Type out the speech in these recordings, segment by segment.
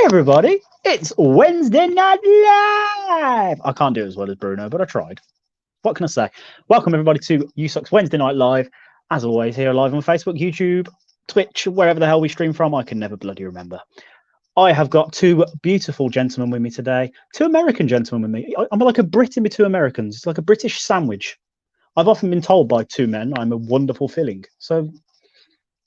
everybody, it's Wednesday Night Live. I can't do it as well as Bruno, but I tried. What can I say? Welcome everybody to USUK's Wednesday Night Live. As always, here live on Facebook, YouTube, Twitch, wherever the hell we stream from. I can never bloody remember. I have got two beautiful gentlemen with me today. Two American gentlemen with me. I'm like a Brit in with two Americans. It's like a British sandwich. I've often been told by two men I'm a wonderful filling. So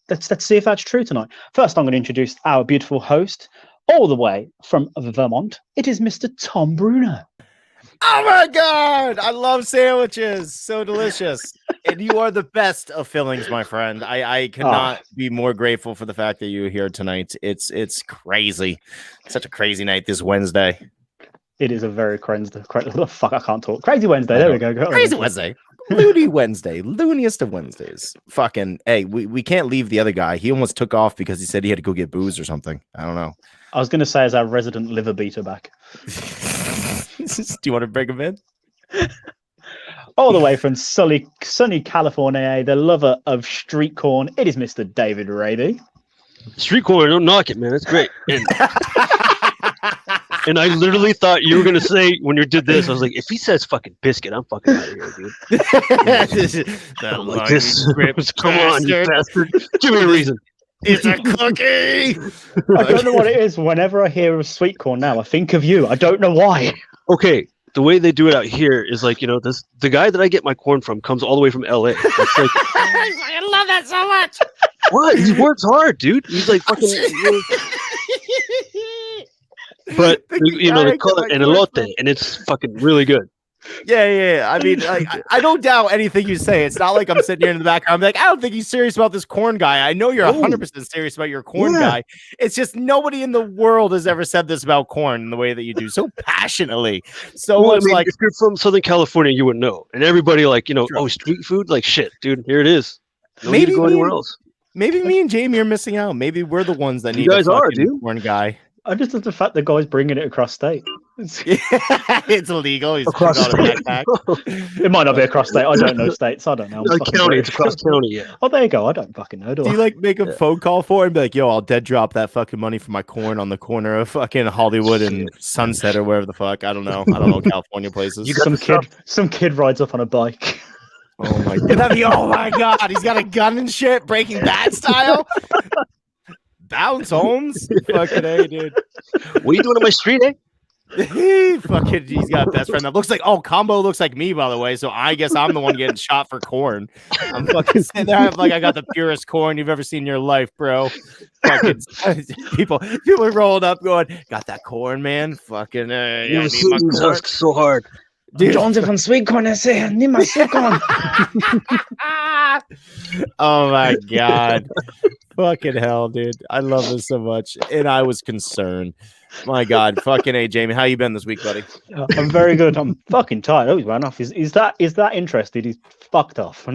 let's see if that's true tonight. First, I'm going to introduce our beautiful host, all the way from Vermont. It is Mr. Tom Bruno. Oh my God! I love sandwiches. So delicious. And you are the best of fillings, my friend. I cannot be more grateful for the fact that you're here tonight. It's crazy. Such a crazy night this Wednesday. It is a very crazy. Fuck, I can't talk. Crazy Wednesday. There we go. Crazy Wednesday. Loony Wednesday. Looniest of Wednesdays. Fucking, hey, we can't leave the other guy. He almost took off because he said he had to go get booze or something. I don't know. I was going to say, as our resident liver beater back. Do you want to bring him in? All the way from sunny California, the lover of street corn, it is Mr. David Rady. Street corn, don't knock it, man. It's great. And I literally thought you were going to say, when you did this, I was like, if he says fucking biscuit, I'm fucking out of here, dude. Like this. Come on, you bastard. Give me a reason. It's a cookie. I don't know what it is. Whenever I hear of sweet corn now, I think of you. I don't know why. Okay, the way they do it out here is like, the guy that I get my corn from comes all the way from LA. It's like, I love that so much. What? He works hard, dude. He's like fucking. But they call it an elote, and it's fucking really good. Yeah. I mean, I don't doubt anything you say. It's not like I'm sitting here in the background. I'm like, I don't think he's serious about this corn guy. I know you're 100% serious about your corn guy. It's just nobody in the world has ever said this about corn in the way that you do, so passionately. Like, if you're from Southern California, you would know. And everybody oh, street food, like shit, dude. Here it is. No need to go anywhere else. Maybe me and Jamie are missing out. Maybe we're the ones that need a fucking corn guy. I just love the fact the guy's bringing it across state. It's illegal. He's across out a backpack. It might not be across state. I don't know states. I don't know. County. It's across county. Yeah. Oh, there you go. I don't fucking know. Do you like make a phone call for it and be like, "Yo, I'll dead drop that fucking money for my corn on the corner of fucking Hollywood and Sunset or wherever the fuck." I don't know California places. You got some kid rides up on a bike. Oh my god! Oh my god! He's got a gun and shit, Breaking Bad style. Bounce Holmes, fucking A, dude. What are you doing on my street, Fucking, he's got a best friend that looks like combo looks like me, by the way. So I guess I'm the one getting shot for corn. I'm fucking sitting there like I got the purest corn you've ever seen in your life, bro. Fucking people are rolling up, going, "Got that corn, man? Fucking, you ever seen these husks so hard." Dude. John's from sweet corn. I say, I need my sweet corn. Oh my god. Fucking hell, dude. I love this so much. And I was concerned. My god. Fucking A, Jamie. How you been this week, buddy? I'm very good. I'm fucking tired. Oh, he's ran off. Is that interested? He's fucked off.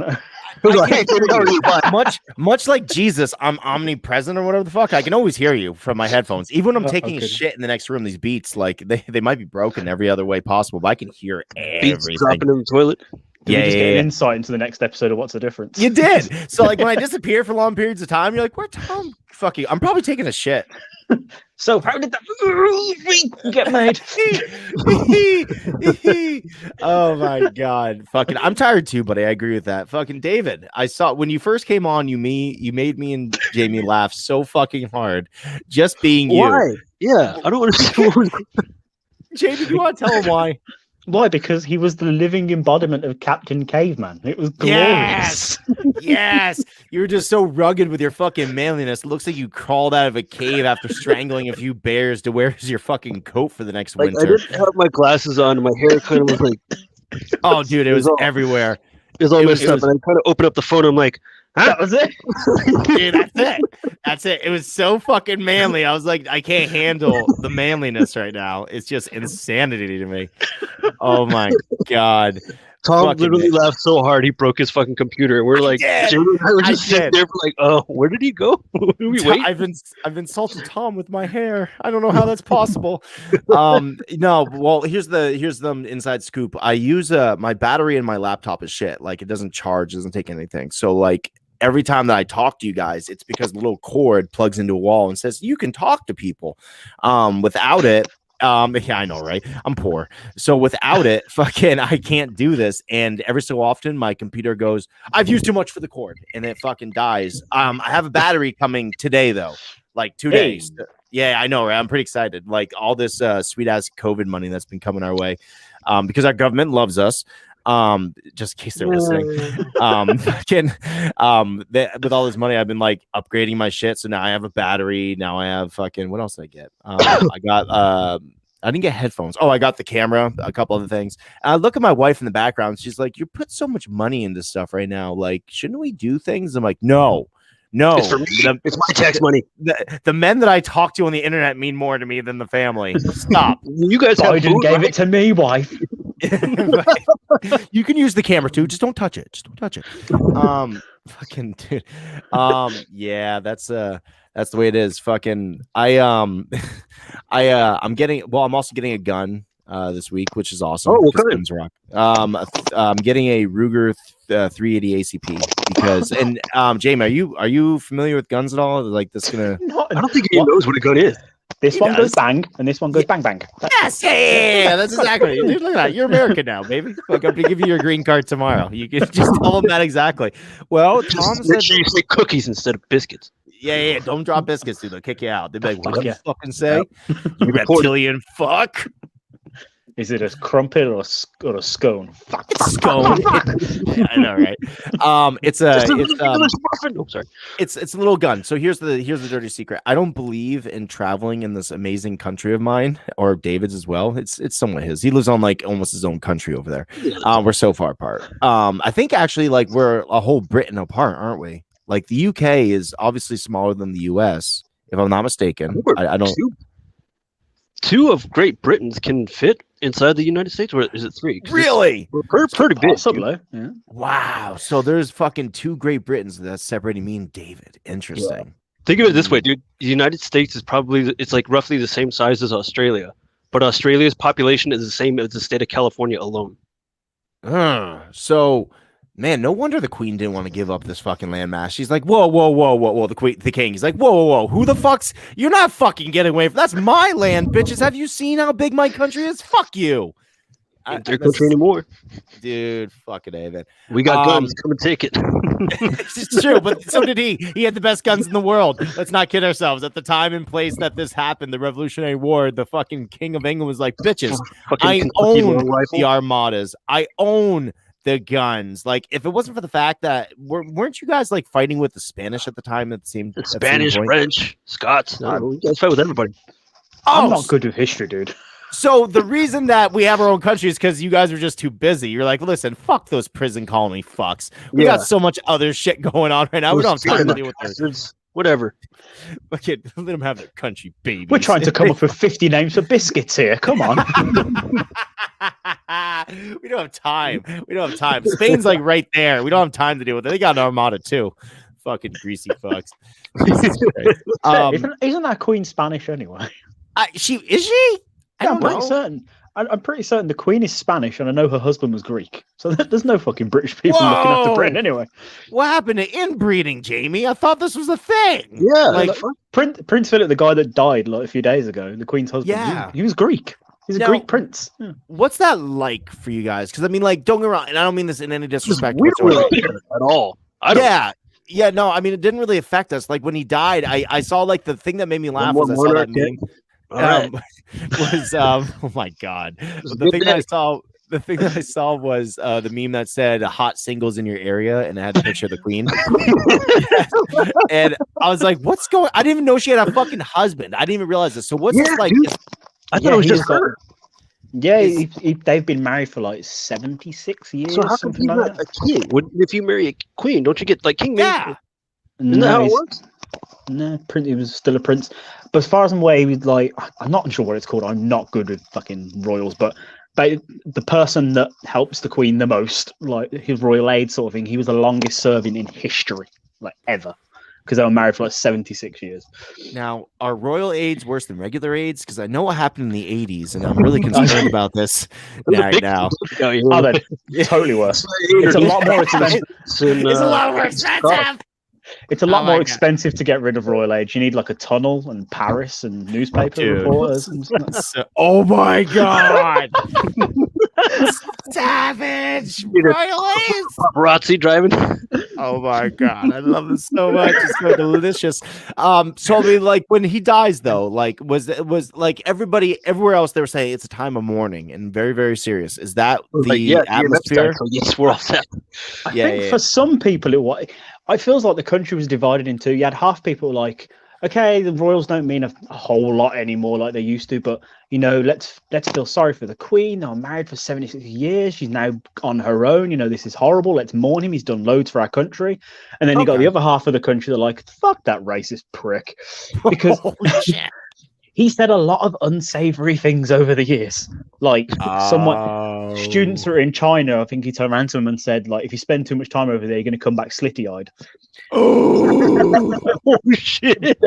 Much like Jesus, I'm omnipresent or whatever the fuck. I can always hear you from my headphones. Even when I'm taking a shit in the next room, these beats, like they might be broken every other way possible, but I can hear everything. Beats dropping in the toilet. Yeah. Insight into the next episode of What's the Difference. You did. So like when I disappear for long periods of time, you're like, "Where Tom? Fuck you. I'm probably taking a shit." So how did that get made? Oh my god. Fucking I'm tired too, buddy. I agree with that. Fucking David, I saw when you first came on, you made me and Jamie laugh so fucking hard. Just being you. Why? Yeah, I don't understand. Jamie, do you want to tell him why? Why? Because he was the living embodiment of Captain Caveman. It was glorious. Yes. You were just so rugged with your fucking manliness. It looks like you crawled out of a cave after strangling a few bears to wear as your fucking coat for the next winter. I didn't have my glasses on. My hair kind of was like, oh, dude, it was everywhere. It was all messed up. And I kind of opened up the phone. I'm like, huh? That was it. Dude, that's it. It was so fucking manly. I was like, I can't handle the manliness right now. It's just insanity to me. Oh my god. Tom literally laughed so hard he broke his fucking computer. We're like, Jamie and I were just sitting there like, oh, where did he go? I've insulted Tom with my hair. I don't know how that's possible. No, well, here's the inside scoop. I use my battery in my laptop is shit. Like it doesn't charge, doesn't take anything. So like every time that I talk to you guys, it's because the little cord plugs into a wall and says you can talk to people. Without it, yeah, I know, right? I'm poor, so without it, fucking, I can't do this. And every so often, my computer goes, "I've used too much for the cord," and it fucking dies. I have a battery coming today, though, like 2 days. Yeah, I know, right? I'm pretty excited. Like all this sweet ass COVID money that's been coming our way, because our government loves us. Just in case they're listening, with all this money, I've been like upgrading my shit. So now I have a battery. Now I have fucking, what else did I get? I got I didn't get headphones. Oh, I got the camera, a couple other things. And I look at my wife in the background. She's like, "You put so much money into stuff right now. Like, shouldn't we do things?" I'm like, no. It's for me. It's my tax money. The men that I talk to on the internet mean more to me than the family. Stop. You guys have Biden gave it to me, wife. You can use the camera too. Just don't touch it. Just don't touch it. Fucking dude. Yeah, that's the way it is. Fucking I'm getting, well, I'm also getting a gun this week, which is awesome. Oh, what kind? Rock. I'm getting a Ruger 380 ACP because, and Jamie, are you familiar with guns at all? Like this gonna? I don't think he knows what a gun is. This one goes bang, and this one goes bang bang. Yes, yeah. That's exactly. Dude, look at that. You're American now, baby. Like, I'm gonna give you your green card tomorrow. You can just tell them that exactly. Well, Tom Make sure you say cookies instead of biscuits. Yeah. Don't drop biscuits, dude. They'll kick you out. They'll be like, "What Yeah. you fucking say? You reptilian fuck." Is it a crumpet or a scone? Fuck. Scone. Yeah, I know, right? It's a little gun. So here's the dirty secret. I don't believe in traveling in this amazing country of mine, or David's as well. It's somewhat his. He lives on like almost his own country over there. We're so far apart. I think actually like we're a whole Britain apart, aren't we? Like the UK is obviously smaller than the US, if I'm not mistaken. I don't. Two of Great Britain's can fit inside the United States, or is it three? Really? We're pretty big. Possibly. Yeah. Wow. So there's fucking two Great Britains that's separating me and David. Interesting. Yeah. Think of it this way, dude. The United States is probably, it's like roughly the same size as Australia, but Australia's population is the same as the state of California alone. So, man, no wonder the Queen didn't want to give up this fucking landmass. She's like, whoa. The King. He's like, whoa. Who the fuck's? You're not fucking getting away from. That's my land, bitches. Have you seen how big my country is? Fuck you. Ain't their country anymore, dude. Fucking A, man. We got guns. Come and take it. It's true, but so did he. He had the best guns in the world. Let's not kid ourselves. At the time and place that this happened, the Revolutionary War, the fucking King of England was like, bitches, I own the armadas. I own the guns. Like, if it wasn't for the fact that weren't you guys like fighting with the Spanish at the time? It seemed Spanish, French, Scots. No, you guys fight with everybody. I'm not good with history, dude. So the reason that we have our own country is because you guys are just too busy. You're like, listen, fuck those prison colony fucks. We got so much other shit going on right now. We don't have time to deal with this. Whatever. Okay, let them have their country, baby. We're trying to come up with 50 names for biscuits here. Come on. We don't have time. Spain's like right there. We don't have time to deal with it. They got an armada too. Fucking greasy fucks. Isn't that Queen Spanish anyway? Is she? I'm pretty certain. I'm pretty certain the Queen is Spanish, and I know her husband was Greek. So there's no fucking British people looking after Britain anyway. What happened to inbreeding, Jamie? I thought this was a thing. Yeah, like Prince Philip, the guy that died like a few days ago, the Queen's husband. Yeah, he was Greek. He's a Greek prince. Yeah. What's that like for you guys? Because I mean, like, don't get me wrong, and I don't mean this in any disrespect we don't really care at all. Yeah, no, I mean, it didn't really affect us. Like when he died, I saw like the thing that made me laugh was I saw that meme. Oh my god, the thing that I saw was the meme that said hot singles in your area, and it had a picture of the Queen. And I was like, what's going? I didn't even know she had a fucking husband. I didn't even realize this. So what's this like? I thought it was just her. They've been married for like 76 years. So how come he's not a king? If you marry a queen, don't you get like king? Yeah. Isn't that how it works? No, he was still a prince. But as far as I'm aware, he was like, I'm not sure what it's called. I'm not good with fucking royals, but the person that helps the Queen the most, like his royal aide sort of thing, he was the longest serving in history, like ever, because they were married for like 76 years. Now, are royal aides worse than regular aides? Because I know what happened in the 80s, and I'm really concerned about this right now. Oh, they're totally worse. It's a lot more expensive. It's a lot more expensive. It's a lot more expensive to get rid of royal age. You need like a tunnel and Paris and newspaper reporters. Oh my god! Savage! Paparazzi driving. Oh my god, I love this so much. It's so delicious. So I mean, like when he dies, though, like was like everybody everywhere else they were saying it's a time of mourning and very, very serious. Is that the atmosphere? Yes, we're all set. I think for some people it feels like the country was divided in two. You had half people like, okay, the royals don't mean a whole lot anymore like they used to, but you know, let's feel sorry for the Queen. They were married for 76 years. She's now on her own. You know, this is horrible. Let's mourn him. He's done loads for our country. And then you got the other half of the country that are like, fuck that racist prick, because he said a lot of unsavory things over the years. Like students who are in China, I think he turned around to them and said, like, if you spend too much time over there, you're going to come back slitty-eyed. Oh shit!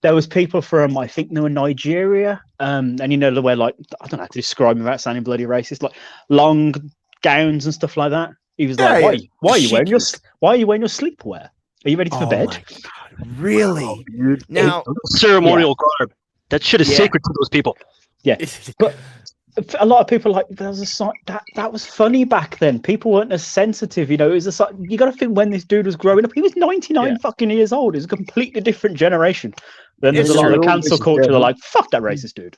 There was people from, I think they were Nigeria, and you know, they wear like, I don't know how to describe them without sounding bloody racist, like long gowns and stuff like that. He was like, why are you wearing your sleepwear? Are you ready for bed? My God. Really? Oh, now ceremonial garb. That shit is sacred to those people. Yeah, but a lot of people like that was funny back then. People weren't as sensitive, you know. It was you got to think when this dude was growing up, he was 99 fucking years old. It's a completely different generation. Then there's a lot of cancel culture. They're like, fuck that racist dude.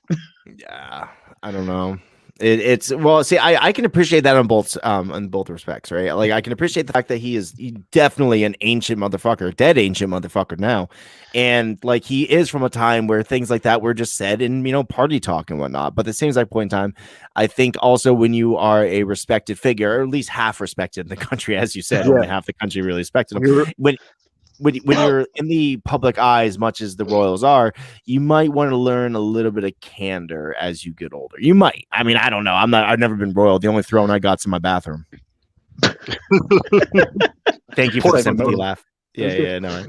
Yeah, I don't know. It's well, see, I can appreciate that on both respects, right? Like I can appreciate the fact that he's definitely an ancient motherfucker, dead ancient motherfucker now, and like he is from a time where things like that were just said in, you know, party talk and whatnot. But at the same exact point in time, I think also when you are a respected figure, or at least half respected in the country, as you said, only half the country really respected him. When you're in the public eye as much as the royals are, you might want to learn a little bit of candor as you get older. You might. I mean, I don't know. I've never been royal. The only throne I got's in my bathroom. Thank you for the sympathy laugh. Yeah, no.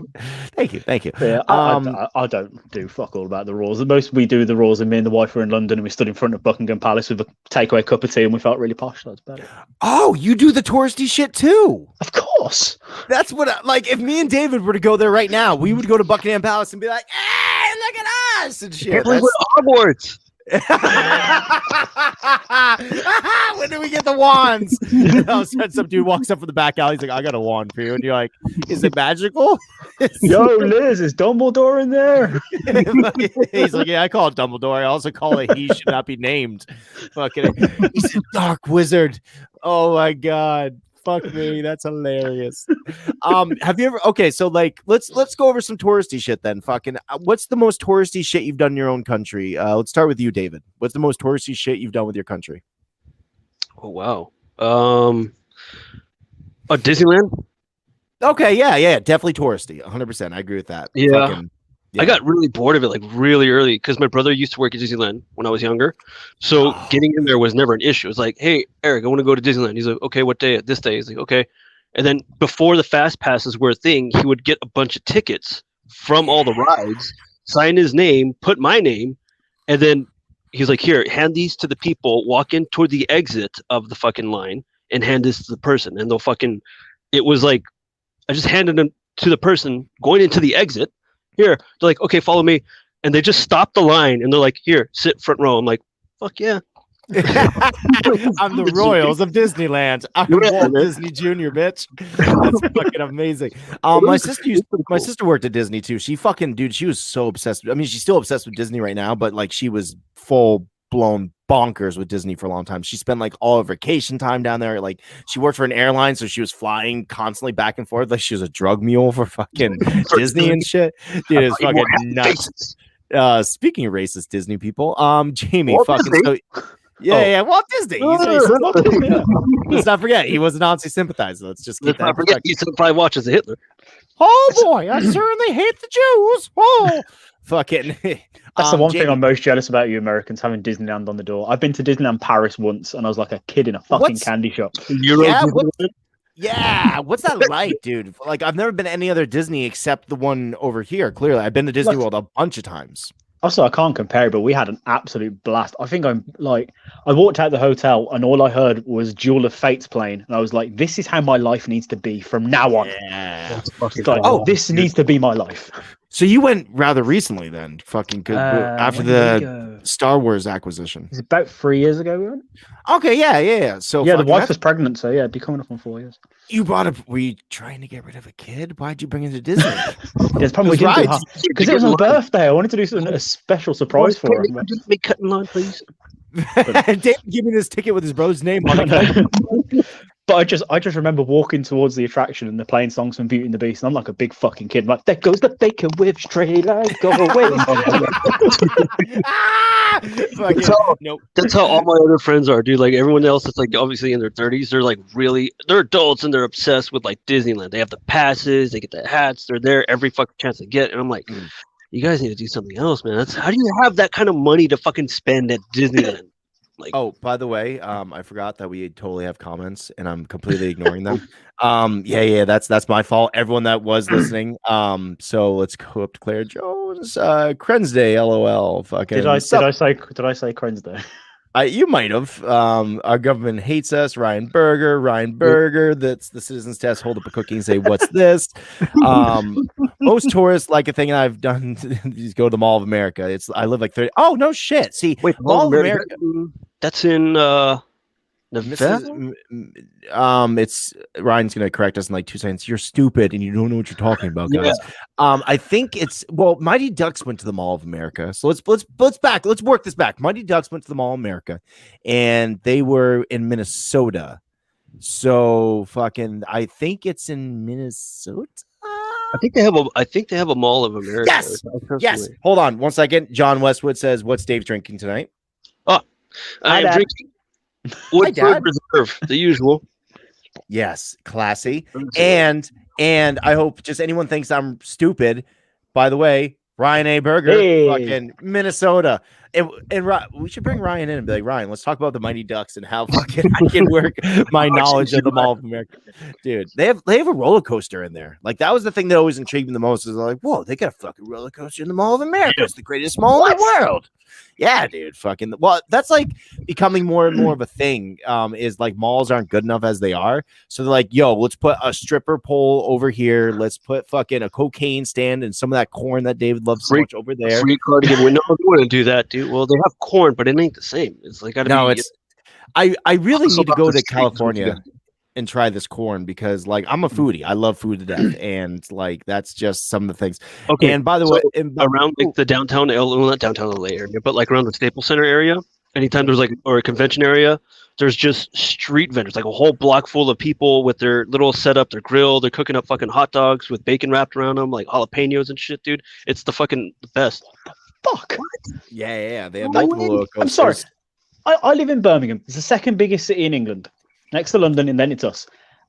Thank you. Yeah, I don't do fuck all about the royals. The most we do the royals, and me and the wife were in London, and we stood in front of Buckingham Palace with a takeaway cup of tea, and we felt really posh. That's about it. Oh, you do the touristy shit too? Of course. That's what. Like, if me and David were to go there right now, we would go to Buckingham Palace and be like, "Hey, look at us!" and shit. We're Hogwarts. When do we get the wands? All of a sudden, some dude walks up from the back alley. He's like, I got a wand for you. And you're like, is it magical? Yo, Liz, is Dumbledore in there? He's like, yeah, I call it Dumbledore. I also call it he should not be named. Fucking, he's a dark wizard. Oh my god. Fuck me, that's hilarious. Have you ever? Okay, so like, let's go over some touristy shit then. Fucking, what's the most touristy shit you've done in your own country? Let's start with you, David. What's the most touristy shit you've done with your country? Oh wow, Disneyland. Okay, yeah, definitely touristy. 100%. I agree with that. Yeah. Fucking, I got really bored of it like really early because my brother used to work at Disneyland when I was younger. So getting in there was never an issue. It was like, hey, Eric, I want to go to Disneyland. He's like, okay, what day? This day. He's like, okay. And then before the fast passes were a thing, he would get a bunch of tickets from all the rides, sign his name, put my name, and then he's like, here, hand these to the people, walk in toward the exit of the fucking line and hand this to the person. And they'll fucking, it was like, I just handed them to the person going into the exit. Here, they're like, okay, follow me. And they just stop the line and they're like, here, sit front row. I'm like, fuck yeah. I'm the royals of Disneyland. I'm Walt Disney Jr., bitch. That's fucking amazing. My sister worked at Disney too. She fucking, dude, she was so obsessed. I mean, she's still obsessed with Disney right now, but like she was full blown bonkers with Disney for a long time. She spent like all of vacation time down there. Like she worked for an airline, so she was flying constantly back and forth. Like she was a drug mule for fucking Disney and shit. Dude, it's fucking nuts. Speaking of racist Disney people, Jamie, Walt fucking Disney? Yeah, Walt Disney. Walt Disney. Let's not forget he was a Nazi sympathizer. Let's just keep that. Forget he probably watches Hitler. Oh boy, I certainly hate the Jews. Oh, fucking. That's the one thing I'm most jealous about you Americans, having Disneyland on the door. I've been to Disneyland Paris once, and I was like a kid in a fucking candy shop. What's that like, dude? Like, I've never been to any other Disney except the one over here. Clearly, I've been to Disney World a bunch of times. Also, I can't compare it, but we had an absolute blast. I think I walked out the hotel and all I heard was Duel of Fates playing, and I was like, "This is how my life needs to be from now on." Yeah. It's like, this needs to be my life. So you went rather recently then, fucking good. After when did we the go? Star Wars acquisition. It's about 3 years ago we went. Okay, yeah. So Yeah, the fucking wife was pregnant, so yeah, it'd be coming up on 4 years. you brought up. Were you trying to get rid of a kid? Why'd you bring it to Disney? There's probably Those didn't rides. because it was my birthday. I wanted to do a special surprise for her. Just make cut in line, please. Dave gave me this ticket with his brother's name on it. But I just remember walking towards the attraction and they're playing songs from Beauty and the Beast, and I'm like a big fucking kid. I'm like, there goes the bacon whip straight like go away. That's how all my other friends are, dude. Like everyone else that's like obviously in their 30s, they're adults and they're obsessed with like Disneyland. They have the passes, they get the hats, they're there every fucking chance they get. And I'm like, you guys need to do something else, man. How do you have that kind of money to fucking spend at Disneyland? Like, oh, by the way, I forgot that we totally have comments, and I'm completely ignoring them. Yeah, that's my fault. Everyone that was listening. So let's go up to Claire Jones. Crensday, LOL. Fucking. Did I say Crensday? You might have. Our government hates us. Ryan Berger. That's the citizens test. Hold up a cookie and say, "What's this?" Most tourists like a thing I've done is go to the Mall of America. I live like 30. Oh no shit. See, wait, Mall of America. That's in Nevada. It's Ryan's gonna correct us in like 2 seconds. You're stupid and you don't know what you're talking about, guys. Yeah. I think it's Mighty Ducks went to the Mall of America. So let's work this back. Mighty Ducks went to the Mall of America, and they were in Minnesota. So fucking, I think it's in Minnesota. I think they have a Mall of America. Yes. Hold on 1 second. John Westwood says, "What's Dave drinking tonight?" Oh, I am drinking Woodford Reserve, the usual. Yes, classy. And I hope just anyone thinks I'm stupid. By the way, Ryan A. Berger, fucking Minnesota. And we should bring Ryan in and be like, Ryan, let's talk about the Mighty Ducks and how fucking I can work my knowledge of the Mall of America. Dude, they have a roller coaster in there. Like that was the thing that always intrigued me the most. Is like, whoa, they got a fucking roller coaster in the Mall of America. It's the greatest mall in the world. Yeah, dude, fucking. Well, that's like becoming more and more of a thing. Is like malls aren't good enough as they are, so they're like, yo, let's put a stripper pole over here. Let's put fucking a cocaine stand and some of that corn that David loves so much over there. Free cardigan. We wouldn't do that, dude. Well, they have corn, but it ain't the same. It's like I really need to go to California and try this corn because like I'm a foodie. I love food to death, and like that's just some of the things. Okay. And by the way, around like the downtown not downtown LA area, but like around the Staples Center area, anytime there's like or a convention area, there's just street vendors, like a whole block full of people with their little setup, their grill, they're cooking up fucking hot dogs with bacon wrapped around them, like jalapenos and shit, dude. It's the fucking best. Fuck. What? Yeah. They have multiple I'm sorry. I live in Birmingham. It's the second biggest city in England, next to London, and then it's us.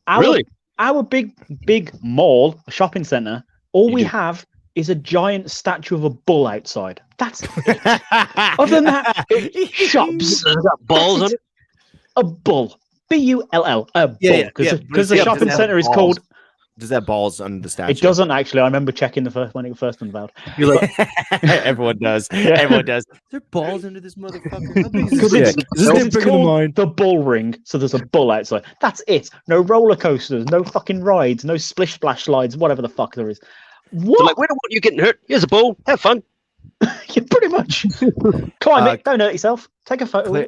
Our big mall, shopping centre. All we have is a giant statue of a bull outside. That's it. Other than that, shops. Has got balls on it. A bull. B-U-L-L. A bull. Because the shopping centre is called. Does that balls under the statue? It doesn't actually. I remember checking the first when it first unveiled. You're like, everyone does. Yeah. Everyone does. There balls under this motherfucker. Because it's called the bull ring. So there's a bull outside. That's it. No roller coasters. No fucking rides. No splish splash slides. Whatever the fuck there is. What? They're like, we don't want you getting hurt. Here's a bull. Have fun. Yeah, pretty much. Climb it. Don't hurt yourself. Take a photo.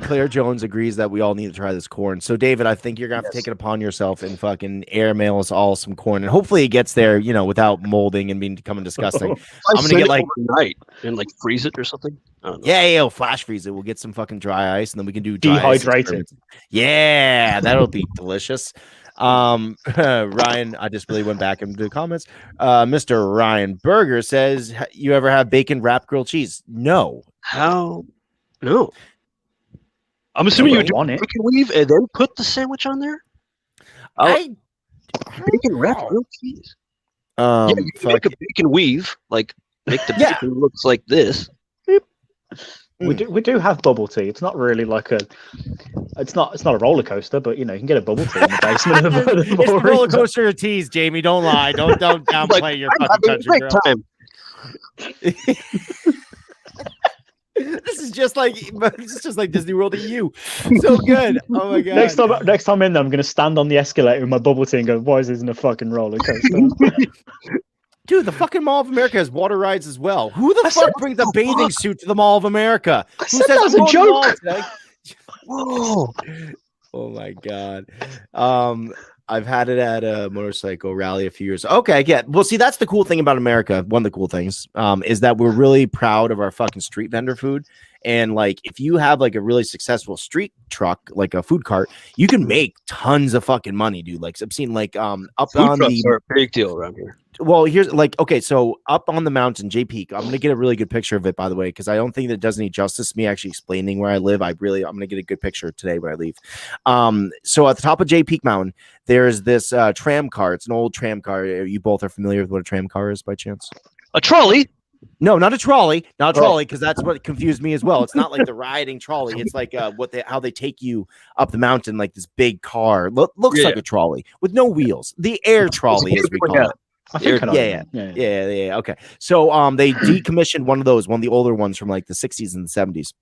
Claire Jones agrees that we all need to try this corn. So, David, I think you're gonna have to take it upon yourself and fucking airmail us all some corn, and hopefully it gets there, without molding and becoming disgusting. I'm gonna get like overnight and like freeze it or something. I don't know. Yeah, flash freeze it. We'll get some fucking dry ice, and then we can do dehydrated. Yeah, that'll be delicious. Ryan, I just really went back into the comments. Mr. Ryan Berger says, you ever have bacon wrapped grilled cheese? No. How? No. I'm assuming you do bacon weave and then put the sandwich on there? Bacon wrapped grilled cheese. You make a bacon weave, like make the bacon looks like this. We do have bubble tea. It's not really like it's not a roller coaster, but you can get a bubble tea in the basement of the It's the roller coaster of teas, Jamie. Don't lie. Don't downplay your fucking country, girl. This is just like Disney World EU. So good. Oh my god. Next time in there, I'm gonna stand on the escalator with my bubble tea and go, "Why is this in a fucking roller coaster?" Dude, the fucking Mall of America has water rides as well. Who the fuck brings a bathing suit to the Mall of America? Who said that was a joke. Whoa. Oh my god. I've had it at a motorcycle rally a few years. Okay, yeah. Well, see, that's the cool thing about America. One of the cool things is that we're really proud of our fucking street vendor food. And like, if you have like a really successful street truck, like a food cart, you can make tons of fucking money, dude. Like I've seen like up Food on trucks the are a big deal around here. well, here's like, okay, so up on the mountain, J Peak. I'm gonna get a really good picture of it, by the way, because I don't think that does any justice to me actually explaining where I live. I'm gonna get a good picture today when I leave. So at the top of J Peak Mountain, there's this tram car. It's an old tram car. You both are familiar with what a tram car is by chance? A trolley. No, not a trolley, because that's what confused me as well. It's not like the riding trolley. It's like how they take you up the mountain, like this big car. Looks like a trolley with no wheels. The air trolley, as we call it. I think Yeah. Okay. So they decommissioned one of the older ones from like the 60s and the 70s.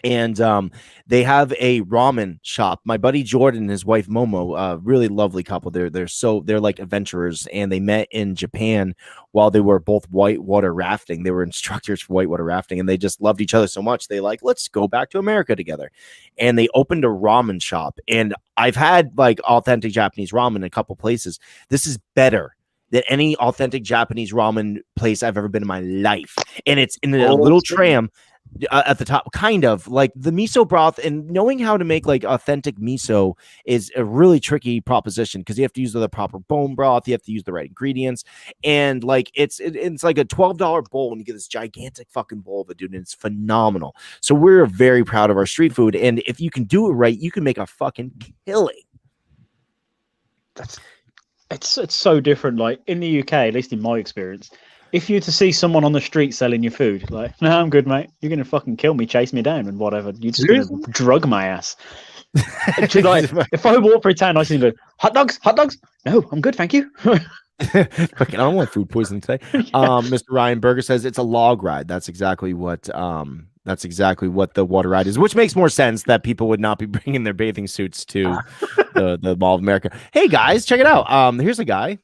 And they have a ramen shop. My buddy Jordan and his wife Momo, really lovely couple. They're like adventurers, and they met in Japan while they were both whitewater rafting. They were instructors for whitewater rafting, and they just loved each other so much. They like, let's go back to America together. And they opened a ramen shop. And I've had like authentic Japanese ramen in a couple places. This is better than any authentic Japanese ramen place I've ever been in my life. And it's in a little tram at the top, kind of like the miso broth. And knowing how to make like authentic miso is a really tricky proposition, because you have to use the proper bone broth, you have to use the right ingredients, and like it's like a $12 bowl, and you get this gigantic fucking bowl of it, dude, and it's phenomenal. So we're very proud of our street food, and if you can do it right, you can make a fucking killing. It's so different. Like in the UK, at least in my experience, if you were to see someone on the street selling your food, like, no, I'm good, mate. You're gonna fucking kill me, chase me down, and whatever. You're just gonna drug my ass. Like, if I walk through town, I see them go, hot dogs. No, I'm good, thank you. Fucking, I don't want food poisoning today. Mr. Ryan Berger says it's a log ride. That's exactly what the water ride is, which makes more sense that people would not be bringing their bathing suits to the Mall of America. Hey guys, check it out. Here's a guy.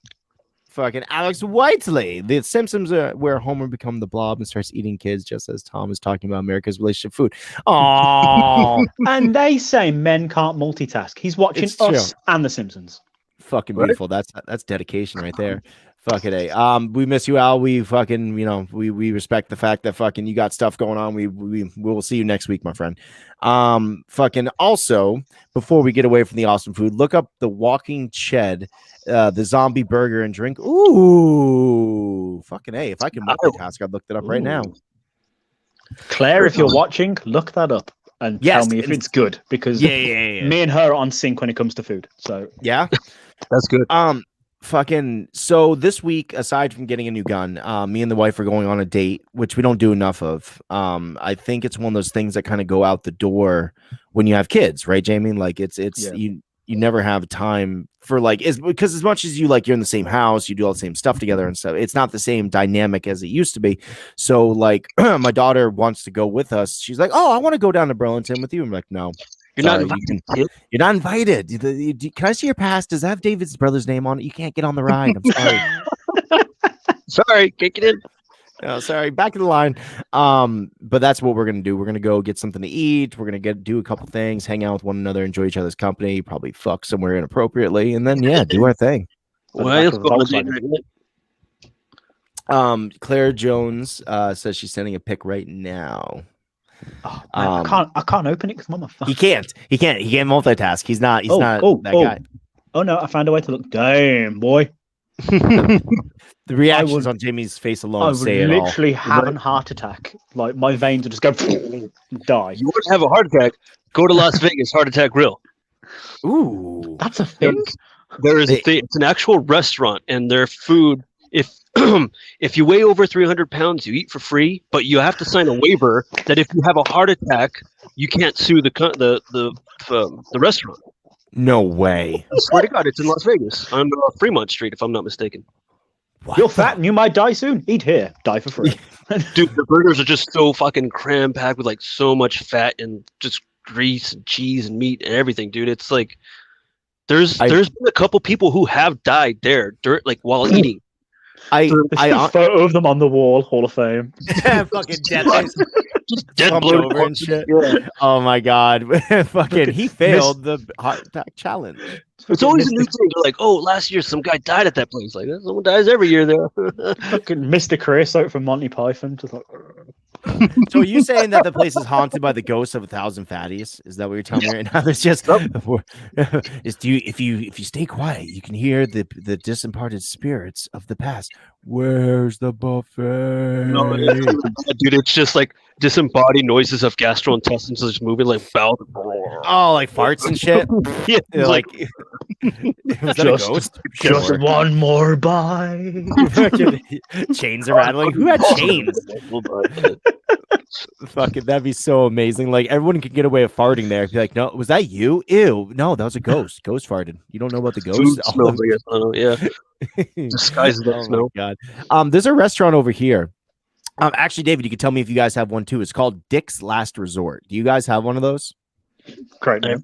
Fucking Alex Whiteley. The Simpsons where Homer become the blob and starts eating kids, just as Tom is talking about America's relationship food. Oh, and they say men can't multitask. He's watching us and the Simpsons. Fucking beautiful. That's dedication right there. Fucking A. We miss you, Al. We fucking, we respect the fact that fucking you got stuff going on. We will see you next week, my friend. Fucking also, before we get away from the awesome food, look up the Walking Ched, the zombie burger and drink. Ooh, fucking A. If I can multitask, I've looked it up right now. Claire, if you're watching, look that up and tell me if it's good, because me and her are on sync when it comes to food. So yeah, that's good. Fucking, so this week, aside from getting a new gun, me and the wife are going on a date, which we don't do enough of. I think it's one of those things that kind of go out the door when you have kids, right, Jamie? Like you never have time for like, because as much as you like, you're in the same house, you do all the same stuff together and stuff. It's not the same dynamic as it used to be. So like, my daughter wants to go with us. She's like, "Oh, I want to go down to Burlington with you." I'm like, "No. You're not invited. Can I see your pass? Does that have David's brother's name on it? You can't get on the ride. I'm sorry." Sorry, can't get in. Oh, sorry, back in the line. But that's what we're gonna do. We're gonna go get something to eat. We're gonna do a couple things, hang out with one another, enjoy each other's company, probably fuck somewhere inappropriately, and then do our thing. Claire Jones says she's sending a pic right now. Oh, man, I can't open it because I'm on my phone. He can't multitask. He's not that guy. Oh no, I found a way to look. Damn, boy. The reactions on Jimmy's face alone say it all. I would literally have a heart attack. Like my veins would just go die. You wouldn't have a heart attack. Go to Las Vegas Heart Attack Grill. Ooh, that's a thing. There is a thing. It's an actual restaurant, and their food. If you weigh over 300 pounds, you eat for free, but you have to sign a waiver that if you have a heart attack, you can't sue the restaurant. No way. I swear to God, it's in Las Vegas on Fremont Street, if I'm not mistaken. What? You're fat and you might die soon. Eat here, die for free. Dude, the burgers are just so fucking cram packed with like so much fat and just grease and cheese and meat and everything, dude. It's like there's been a couple people who have died there like while eating. There's a photo of them on the wall, Hall of Fame. Fucking dead. Just dead Slumped bloated over and shit. Yeah. Oh my god. Fucking he failed the heart attack challenge. It's always a new thing. They're like, oh, last year some guy died at that place. Like, someone dies every year there. Fucking Mr. Creosote from Monty Python. Just like, So are you saying that the place is haunted by the ghosts of 1,000 fatties? Is that what you're telling me right now? There's just if you stay quiet, you can hear the disemparted spirits of the past. Where's the buffet? No, dude, it's just like disembodied noises of gastrointestines just moving like bowel. Oh, like farts and shit. Yeah, like was that a ghost? Just one more bite. Chains are rattling. Who had chains? Fucking, that'd be so amazing. Like everyone could get away with farting there. Be like, no, was that you? Ew, no, that was a ghost. Ghost farted. You don't know about the ghost? Food smells, yeah. Disguises that smell. God. There's a restaurant over here. Actually, David, you could tell me if you guys have one too. It's called Dick's Last Resort. Do you guys have one of those? Great name.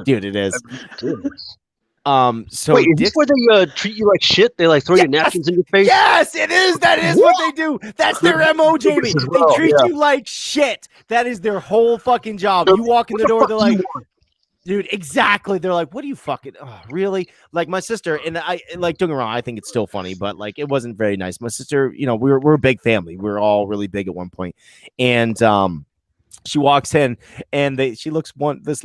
Dude, it is. So wait, is this where they treat you like shit? They like throw your napkins in your face? Yes, it is. That is what they do. That's their MO, Jamie. They treat you like shit. That is their whole fucking job. You walk in the door, they're like, dude, exactly. They're like, what do you fucking really? Like my sister, and I like, don't get me wrong, I think it's still funny, but like it wasn't very nice. My sister, you know, we're a big family. We were all really big at one point. And she walks in and this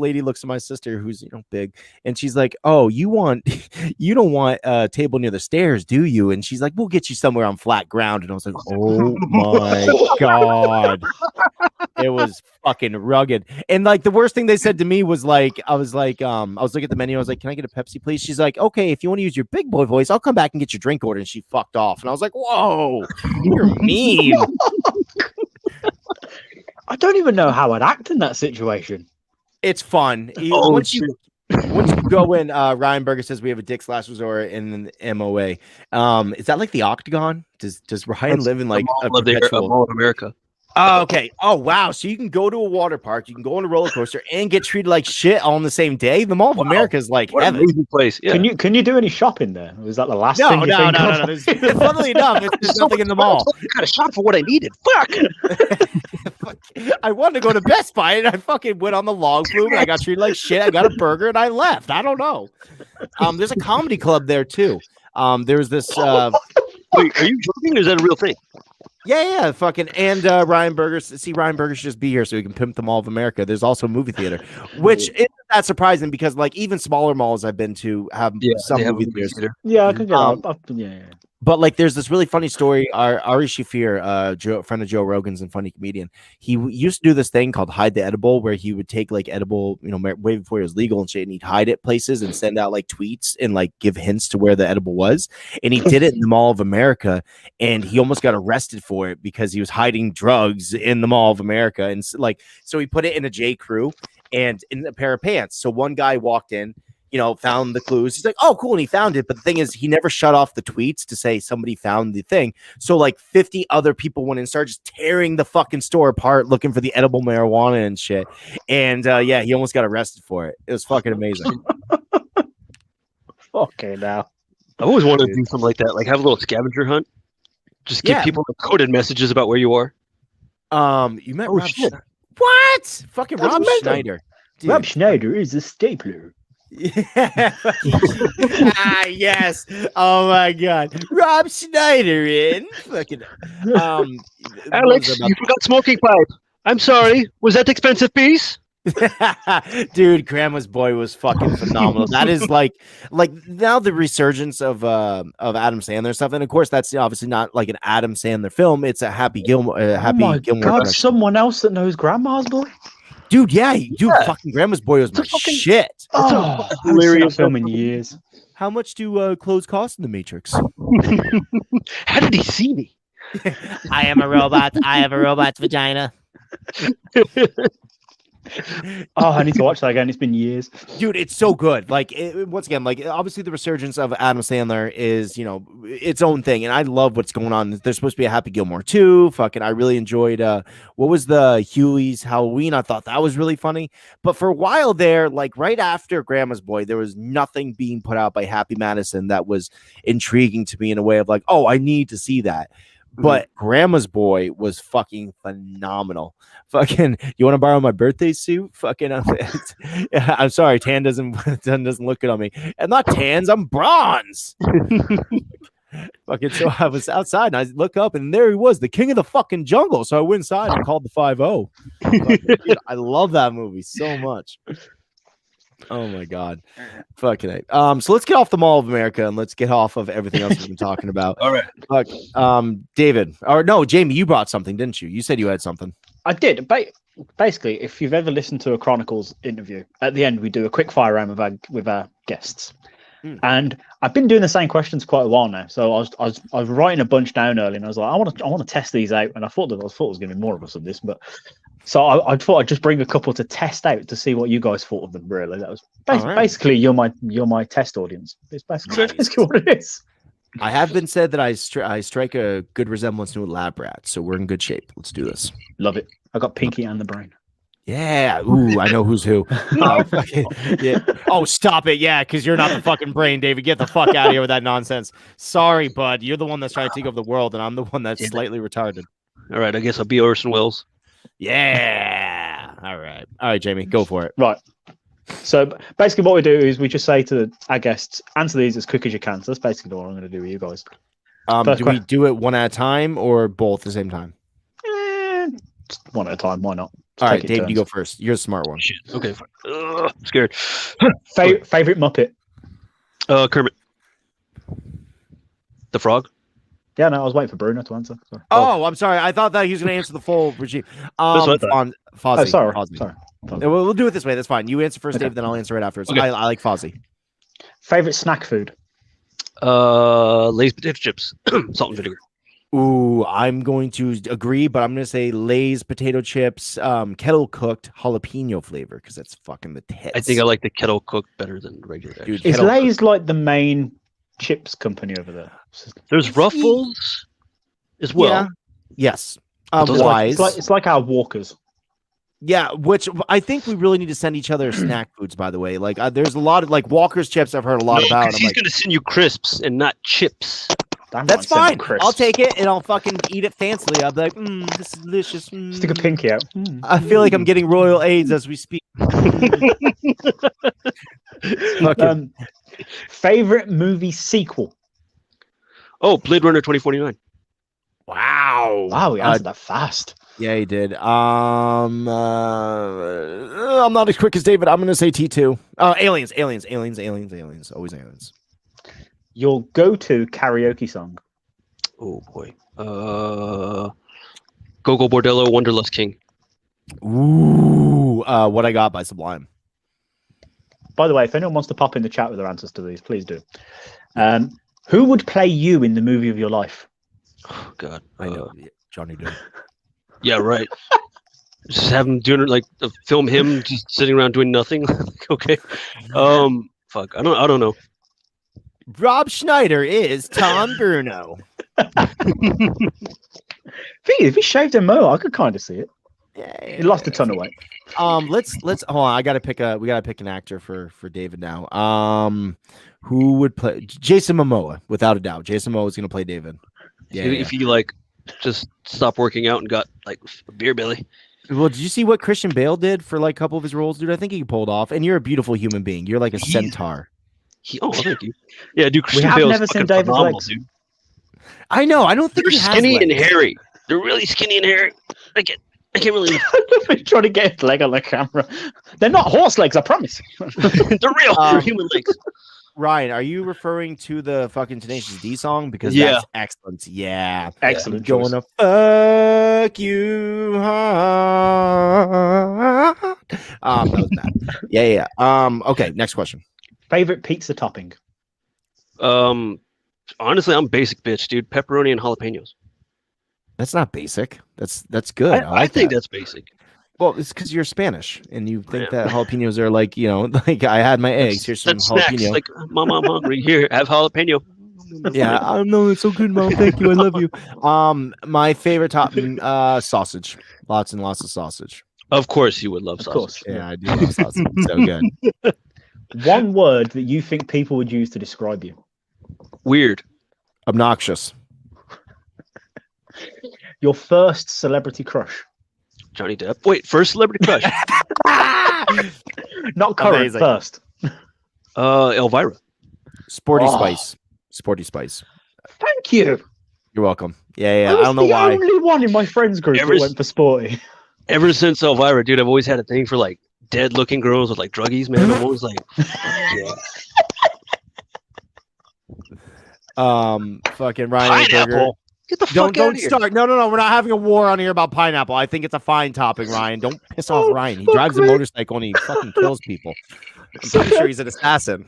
lady looks at my sister who's, you know, big, and she's like, oh, you don't want a table near the stairs, do you? And she's like, we'll get you somewhere on flat ground. And I was like, oh my god, it was fucking rugged. And like the worst thing they said to me was like, I was looking at the menu, I was like, can I get a Pepsi please? She's like, okay, if you want to use your big boy voice, I'll come back and get your drink order. And she fucked off. And I was like, whoa, you're mean. I don't even know how I'd act in that situation. It's fun. Once you go in, Ryan Berger says we have a Dick's Last Resort in the MOA. Is that like the Octagon? Does Ryan live in like a perpetual Mall of America? Oh, okay. Oh, wow. So you can go to a water park, you can go on a roller coaster, and get treated like shit all on the same day. The Mall of America is like what heaven. An amazing place. Yeah. Can you do any shopping there? Was that the last No. thing you think of? Funnily enough, there's nothing in the mall. I got a shop for what I needed. Fuck. I wanted to go to Best Buy, and I fucking went on the log flume, and I got treated like shit. I got a burger, and I left. I don't know. There's a comedy club there too. There's this. Wait, are you joking? Or is that a real thing? Yeah, fucking, and Ryan Berger should just be here so he can pimp the Mall of America. There's also a movie theater, which isn't that surprising because like even smaller malls I've been to have some movie theaters. Yeah, I could get up. Yeah. But like, there's this really funny story. Ari Shafir, friend of Joe Rogan's and funny comedian, he used to do this thing called hide the edible, where he would take like edible, you know, way before it was legal and shit, and he'd hide it places and send out like tweets and like give hints to where the edible was. And he did it in the Mall of America, and he almost got arrested for it because he was hiding drugs in the Mall of America. And so he put it in a J. Crew and in a pair of pants. So one guy walked in, you know, found the clues. He's like, oh, cool. And he found it. But the thing is, he never shut off the tweets to say somebody found the thing. So like 50 other people went and started just tearing the fucking store apart looking for the edible marijuana and shit. And yeah, he almost got arrested for it. It was fucking amazing. Okay, now. I've always wanted to do something like that. Like have a little scavenger hunt. Just give people coded messages about where you are. You met Rob Schneider. What? Fucking That's Rob amazing. Schneider. Dude. Rob Schneider is a stapler. Yeah. Yes. Oh my god. Rob Schneider in fucking Alex, you forgot smoking pipe. I'm sorry. Was that the expensive piece? Dude, Grandma's Boy was fucking phenomenal. That is like now the resurgence of Adam Sandler stuff, and of course that's obviously not like an Adam Sandler film. It's a Happy Gilmore. God, production. Someone else that knows Grandma's Boy. Dude, fucking Grandma's Boy was my shit. Oh, hilarious film in years. How much do clothes cost in the Matrix? How did he see me? I am a robot. I have a robot's vagina. Oh, I need to watch that again. It's been years. Dude, it's so good. Like once again, like obviously the resurgence of Adam Sandler is, you know, its own thing, and I love what's going on. There's supposed to be a Happy Gilmore too. Fucking, I really enjoyed. What was the Huey's Halloween? I thought that was really funny. But for a while there, like right after Grandma's Boy, there was nothing being put out by Happy Madison that was intriguing to me in a way of like, oh, I need to see that. But Grandma's Boy was fucking phenomenal. Fucking, you want to borrow my birthday suit? Fucking, I'm sorry, tan doesn't look good on me. I'm not tans, I'm bronze. Fucking, so I was outside and I look up and there he was, the king of the fucking jungle. So I went inside and called the 5-0. Dude, I love that movie so much. Oh my god, fucking it. So let's get off the Mall of America and let's get off of everything else we've been talking about. All right. David, or no, Jamie, you brought something, didn't you? You said you had something. I did. Basically, if you've ever listened to a Chronicles interview, at the end we do a quick fire round with our guests. And I've been doing the same questions quite a while now. So I was writing a bunch down early, and I was like, I want to test these out. And I thought there was going to be more of us on this, but so I thought I'd just bring a couple to test out to see what you guys thought of them. Really, that was basically you're my test audience. It's basically what it is. I have been said that I strike a good resemblance to a lab rat, so we're in good shape. Let's do this. Love it. I got Pinky and the Brain. Yeah. Ooh, I know who's who. Oh, yeah. Oh, stop it. Yeah, because you're not the fucking Brain, David. Get the fuck out of here with that nonsense. Sorry, bud. You're the one that's trying to take over the world, and I'm the one that's slightly retarded. All right, I guess I'll be Orson Welles. Yeah. All right, Jamie, go for it. Right. So basically what we do is we just say to our guests, answer these as quick as you can. So that's basically what I'm going to do with you guys. Do we do it one at a time or both at the same time? Just one at a time. Why not? All right, Dave, you go first. You're a smart one. Shit. Okay, fine. I'm scared. Favorite Muppet? Kermit. The Frog? Yeah, no, I was waiting for Bruno to answer. Sorry. Oh, I'm sorry. I thought that he was going to answer the full regime. Fozzie. Oh, sorry. Fozzie. Sorry. We'll do it this way. That's fine. You answer first, Dave, then I'll answer right afterwards. Okay. I like Fozzie. Favorite snack food? Lay's potato chips, salt and vinegar. Ooh, I'm going to agree, but I'm going to say Lay's potato chips, kettle cooked jalapeno flavor because that's fucking the tits. I think I like the kettle cooked better than regular. Dude, Is Lay's like the main chips company over there? There's Ruffles as well. Yeah. Yes. Wise. It's like our Walkers. Yeah, which I think we really need to send each other snack foods, by the way. Like, there's a lot of, like, Walker's chips I've heard a lot about. He's going to send you crisps and not chips. That's fine. I'll take it and I'll fucking eat it fancily. I'll be like, this is delicious. Stick a pinky out. I feel like I'm getting royal AIDS as we speak. Favorite movie sequel? Oh, Blade Runner 2049. Wow. He answered that fast. Yeah, he did. I'm not as quick as David. I'm going to say T2. Aliens. Always aliens. Your go-to karaoke song? Oh, boy. Go Bordello, Wanderlust King. Ooh. What I Got by Sublime. By the way, if anyone wants to pop in the chat with their answers to these, please do. Who would play you in the movie of your life? Oh, God. I know. Johnny Depp. Yeah, right. Just have him doing like film him just sitting around doing nothing. Okay. Fuck. I don't know. Rob Schneider is Tom Bruno. If he shaved a mo, I could kind of see it. Yeah, He lost a ton of weight. Let's hold on. We gotta pick an actor for David now. Who would play Jason Momoa? Without a doubt, Jason Momoa is gonna play David. Yeah. If he like just stopped working out and got like a beer belly. Well, did you see what Christian Bale did for like a couple of his roles, dude? I think he pulled off. And you're a beautiful human being. You're like a centaur. Thank you. Yeah, dude. Christian We have Bale's never seen fucking David's phenomenal, legs. dude. I know. I don't think They're he has skinny and legs. hairy. They're really skinny and hairy. I can't really. He's trying to get his leg on the camera. They're not horse legs, I promise. They're real. They're human legs. Ryan, are you referring to the fucking Tenacious D song? Because Yeah. that's excellent. Yeah. Excellent. I'm gonna fuck you hard. That was bad. Yeah. Okay, next question. Favorite pizza topping? Honestly, I'm basic bitch, dude. Pepperoni and jalapenos. That's not basic. That's good. I think that's basic. Well, it's because you're Spanish and you think that jalapenos are like, like I had my eggs. Here's some snacks. jalapeno. Like, Mom, I'm hungry. Here, have jalapeno. Yeah, I know it's so good, Mom. Thank you. I love you. My favorite topping, sausage. Lots and lots of sausage. Of course, you would love Of sausage. course. Yeah, I do love sausage. It's so good. One word that you think people would use to describe you. Weird. Obnoxious. Your first celebrity crush. Johnny Depp. Wait, first celebrity crush. Not current, Amazing. first. Elvira. Sporty Oh. Spice. Sporty Spice. Thank you. You're welcome. Yeah. I I don't know why. the only one in my friends group that went for sporty. Ever since Elvira, dude, I've always had a thing for like dead-looking girls with like druggies, man. I'm always like, yeah. Fucking Ryan Burger. Pineapple. Get the fuck out Don't of here. start. No. We're not having a war on here about pineapple. I think it's a fine topic, Ryan. Don't piss off Ryan. He drives a motorcycle and he fucking kills people. I'm pretty sure he's an assassin.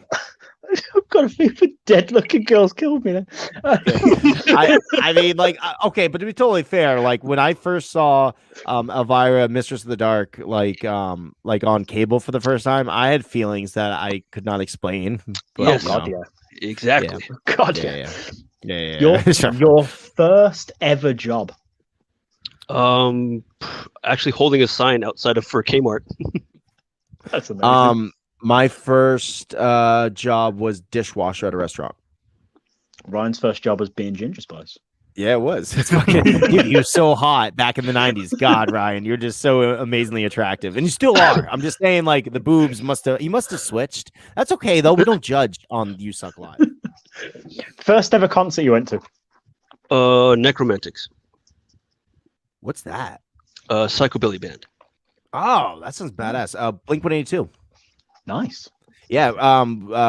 I've got a few for dead-looking girls killed me then. I mean, like, okay, but to be totally fair, like when I first saw Elvira, Mistress of the Dark, like on cable for the first time, I had feelings that I could not explain. But, Yes. God, yeah. Exactly. God, Yeah. Your first ever job. Actually holding a sign outside of for Kmart. That's amazing. My first job was dishwasher at a restaurant. Ryan's first job was being Ginger Spice. Yeah, it was. It's fucking, dude, you were so hot back in the 90s. God, Ryan, you're just so amazingly attractive. And you still are. I'm just saying, like, the boobs must have switched. That's okay, though. We don't judge on USUK Live. First ever concert you went to? Necromantics. What's that? Psychobilly band. Oh, that sounds badass. Blink-182. Nice. Yeah.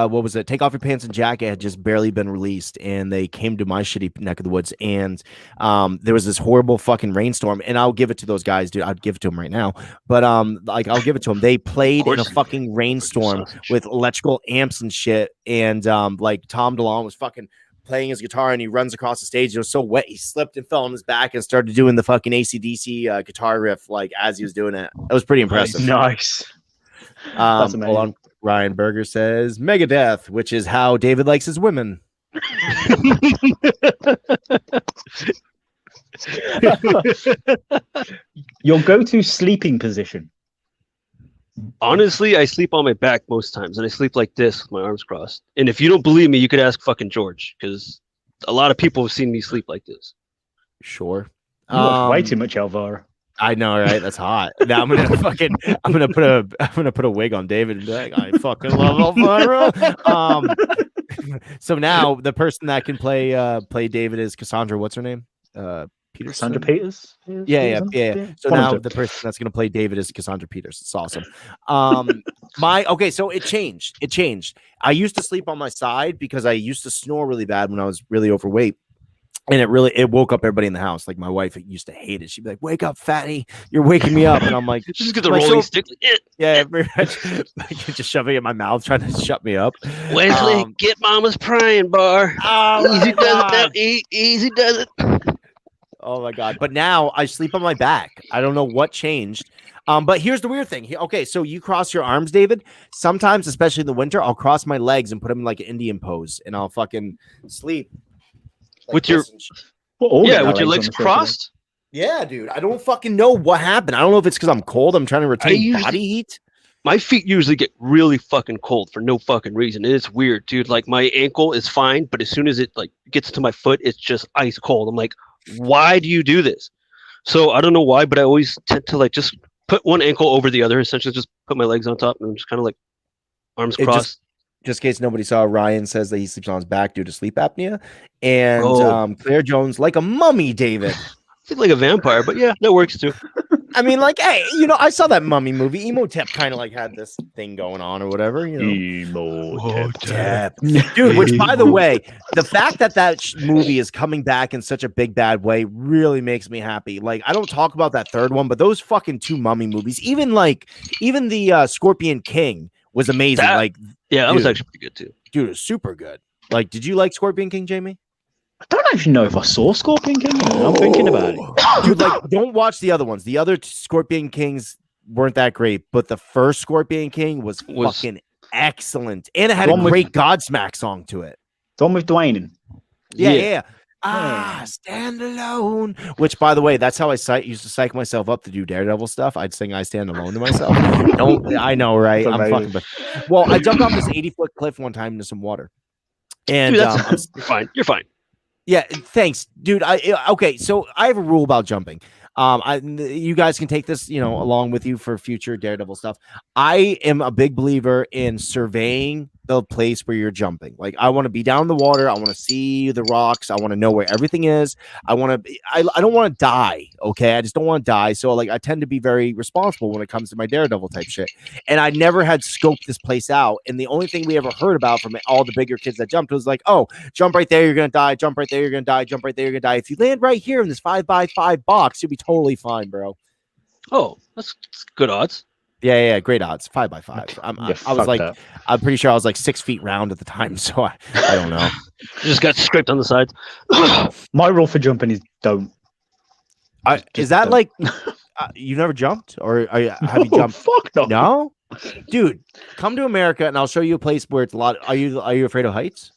What was it? Take Off Your Pants and Jacket had just barely been released, and they came to my shitty neck of the woods, and there was this horrible fucking rainstorm. And I'll give it to those guys, dude. I'd give it to them right now. But like I'll give it to them. They played in a fucking rainstorm with electrical amps and shit, and like Tom DeLonge was fucking playing his guitar, and he runs across the stage. It was so wet, he slipped and fell on his back and started doing the fucking AC/DC guitar riff like as he was doing it. It was pretty impressive. Nice. That's amazing. Hold on. Ryan Berger says Megadeth, which is how David likes his women. Your go-to sleeping position? Honestly, I sleep on my back most times, and I sleep like this with my arms crossed. And if you don't believe me, you could ask fucking George, because a lot of people have seen me sleep like this. Sure. You watch way too much Elvira. I know, right? That's hot. Now I'm gonna put a wig on David and be like, I fucking love Elvira. So now the person that can play David is Cassandra. What's her name? Peterson? Cassandra Peters? Yeah. So One of now them. the person that's gonna play David is Cassandra Peters. It's awesome. So it changed. I used to sleep on my side because I used to snore really bad when I was really overweight. And it woke up everybody in the house. Like my wife used to hate it. She'd be like, "Wake up, fatty! You're waking me up." And I'm like, just get the rolling stick. Yeah, very much. Just shoving it in my mouth, trying to shut me up. Wesley, get Mama's prying bar. Oh, Easy does it. Easy does it. Oh my god! But now I sleep on my back. I don't know what changed. But here's the weird thing. Okay, so you cross your arms, David. Sometimes, especially in the winter, I'll cross my legs and put them in like an Indian pose, and I'll fucking sleep. Like with your with your legs crossed. Yeah, dude. I don't fucking know what happened. I don't know if it's because I'm cold. I'm trying to retain body heat. My feet usually get really fucking cold for no fucking reason. It's weird, dude. Like my ankle is fine, but as soon as it like gets to my foot, it's just ice cold. I'm like, why do you do this? So I don't know why, but I always tend to like just put one ankle over the other. Essentially, just put my legs on top and just kind of like arms crossed. Just in case nobody saw, Ryan says that he sleeps on his back due to sleep apnea. And Claire Jones, like a mummy, David. I think like a vampire, but yeah, that works too. I mean, like, hey, I saw that mummy movie. Emotep kind of like had this thing going on or whatever, Emotep. Dude, which, by the way, the fact that movie is coming back in such a big bad way really makes me happy. Like, I don't talk about that third one, but those fucking two mummy movies, even the Scorpion King was amazing. That was actually pretty good too. Dude, it was super good. Like, did you like Scorpion King, Jamie? I don't actually know if I saw Scorpion King. I'm thinking about it. Dude, like, don't watch the other ones. The other Scorpion Kings, weren't that great, but the first Scorpion King was fucking excellent, and it had The a one great Godsmack song to it. The one with Dwayne in. Yeah. Stand alone. Which, by the way, that's how I used to psych myself up to do Daredevil stuff. I'd sing "I Stand Alone" to myself. I know, right? I'm fucking. Well, I jumped off this 80-foot cliff one time into some water, and Dude, you're fine. You're fine. Yeah, thanks, dude. Okay, so I have a rule about jumping. You guys can take this, along with you for future Daredevil stuff. I am a big believer in surveying the place where you're jumping. Like, I want to be down in the water. I want to see the rocks. I want to know where everything is. I don't want to die. Okay, I just don't want to die. So, like, I tend to be very responsible when it comes to my Daredevil type shit. And I never had scoped this place out. And the only thing we ever heard about from all the bigger kids that jumped was like, oh, jump right there, you're gonna die. Jump right there, you're gonna die. Jump right there, you're gonna die. If you land right here in this 5x5 box, you'll be totally fine, bro. Oh, that's good odds. Yeah, great odds. 5x5. I'm pretty sure I was like 6 feet round at the time, so I don't know. You just got scraped on the sides. My rule for jumping is don't. Is that like you never jumped, or have you jumped? Fuck no. No, dude, come to America and I'll show you a place where it's a lot. Are you afraid of heights?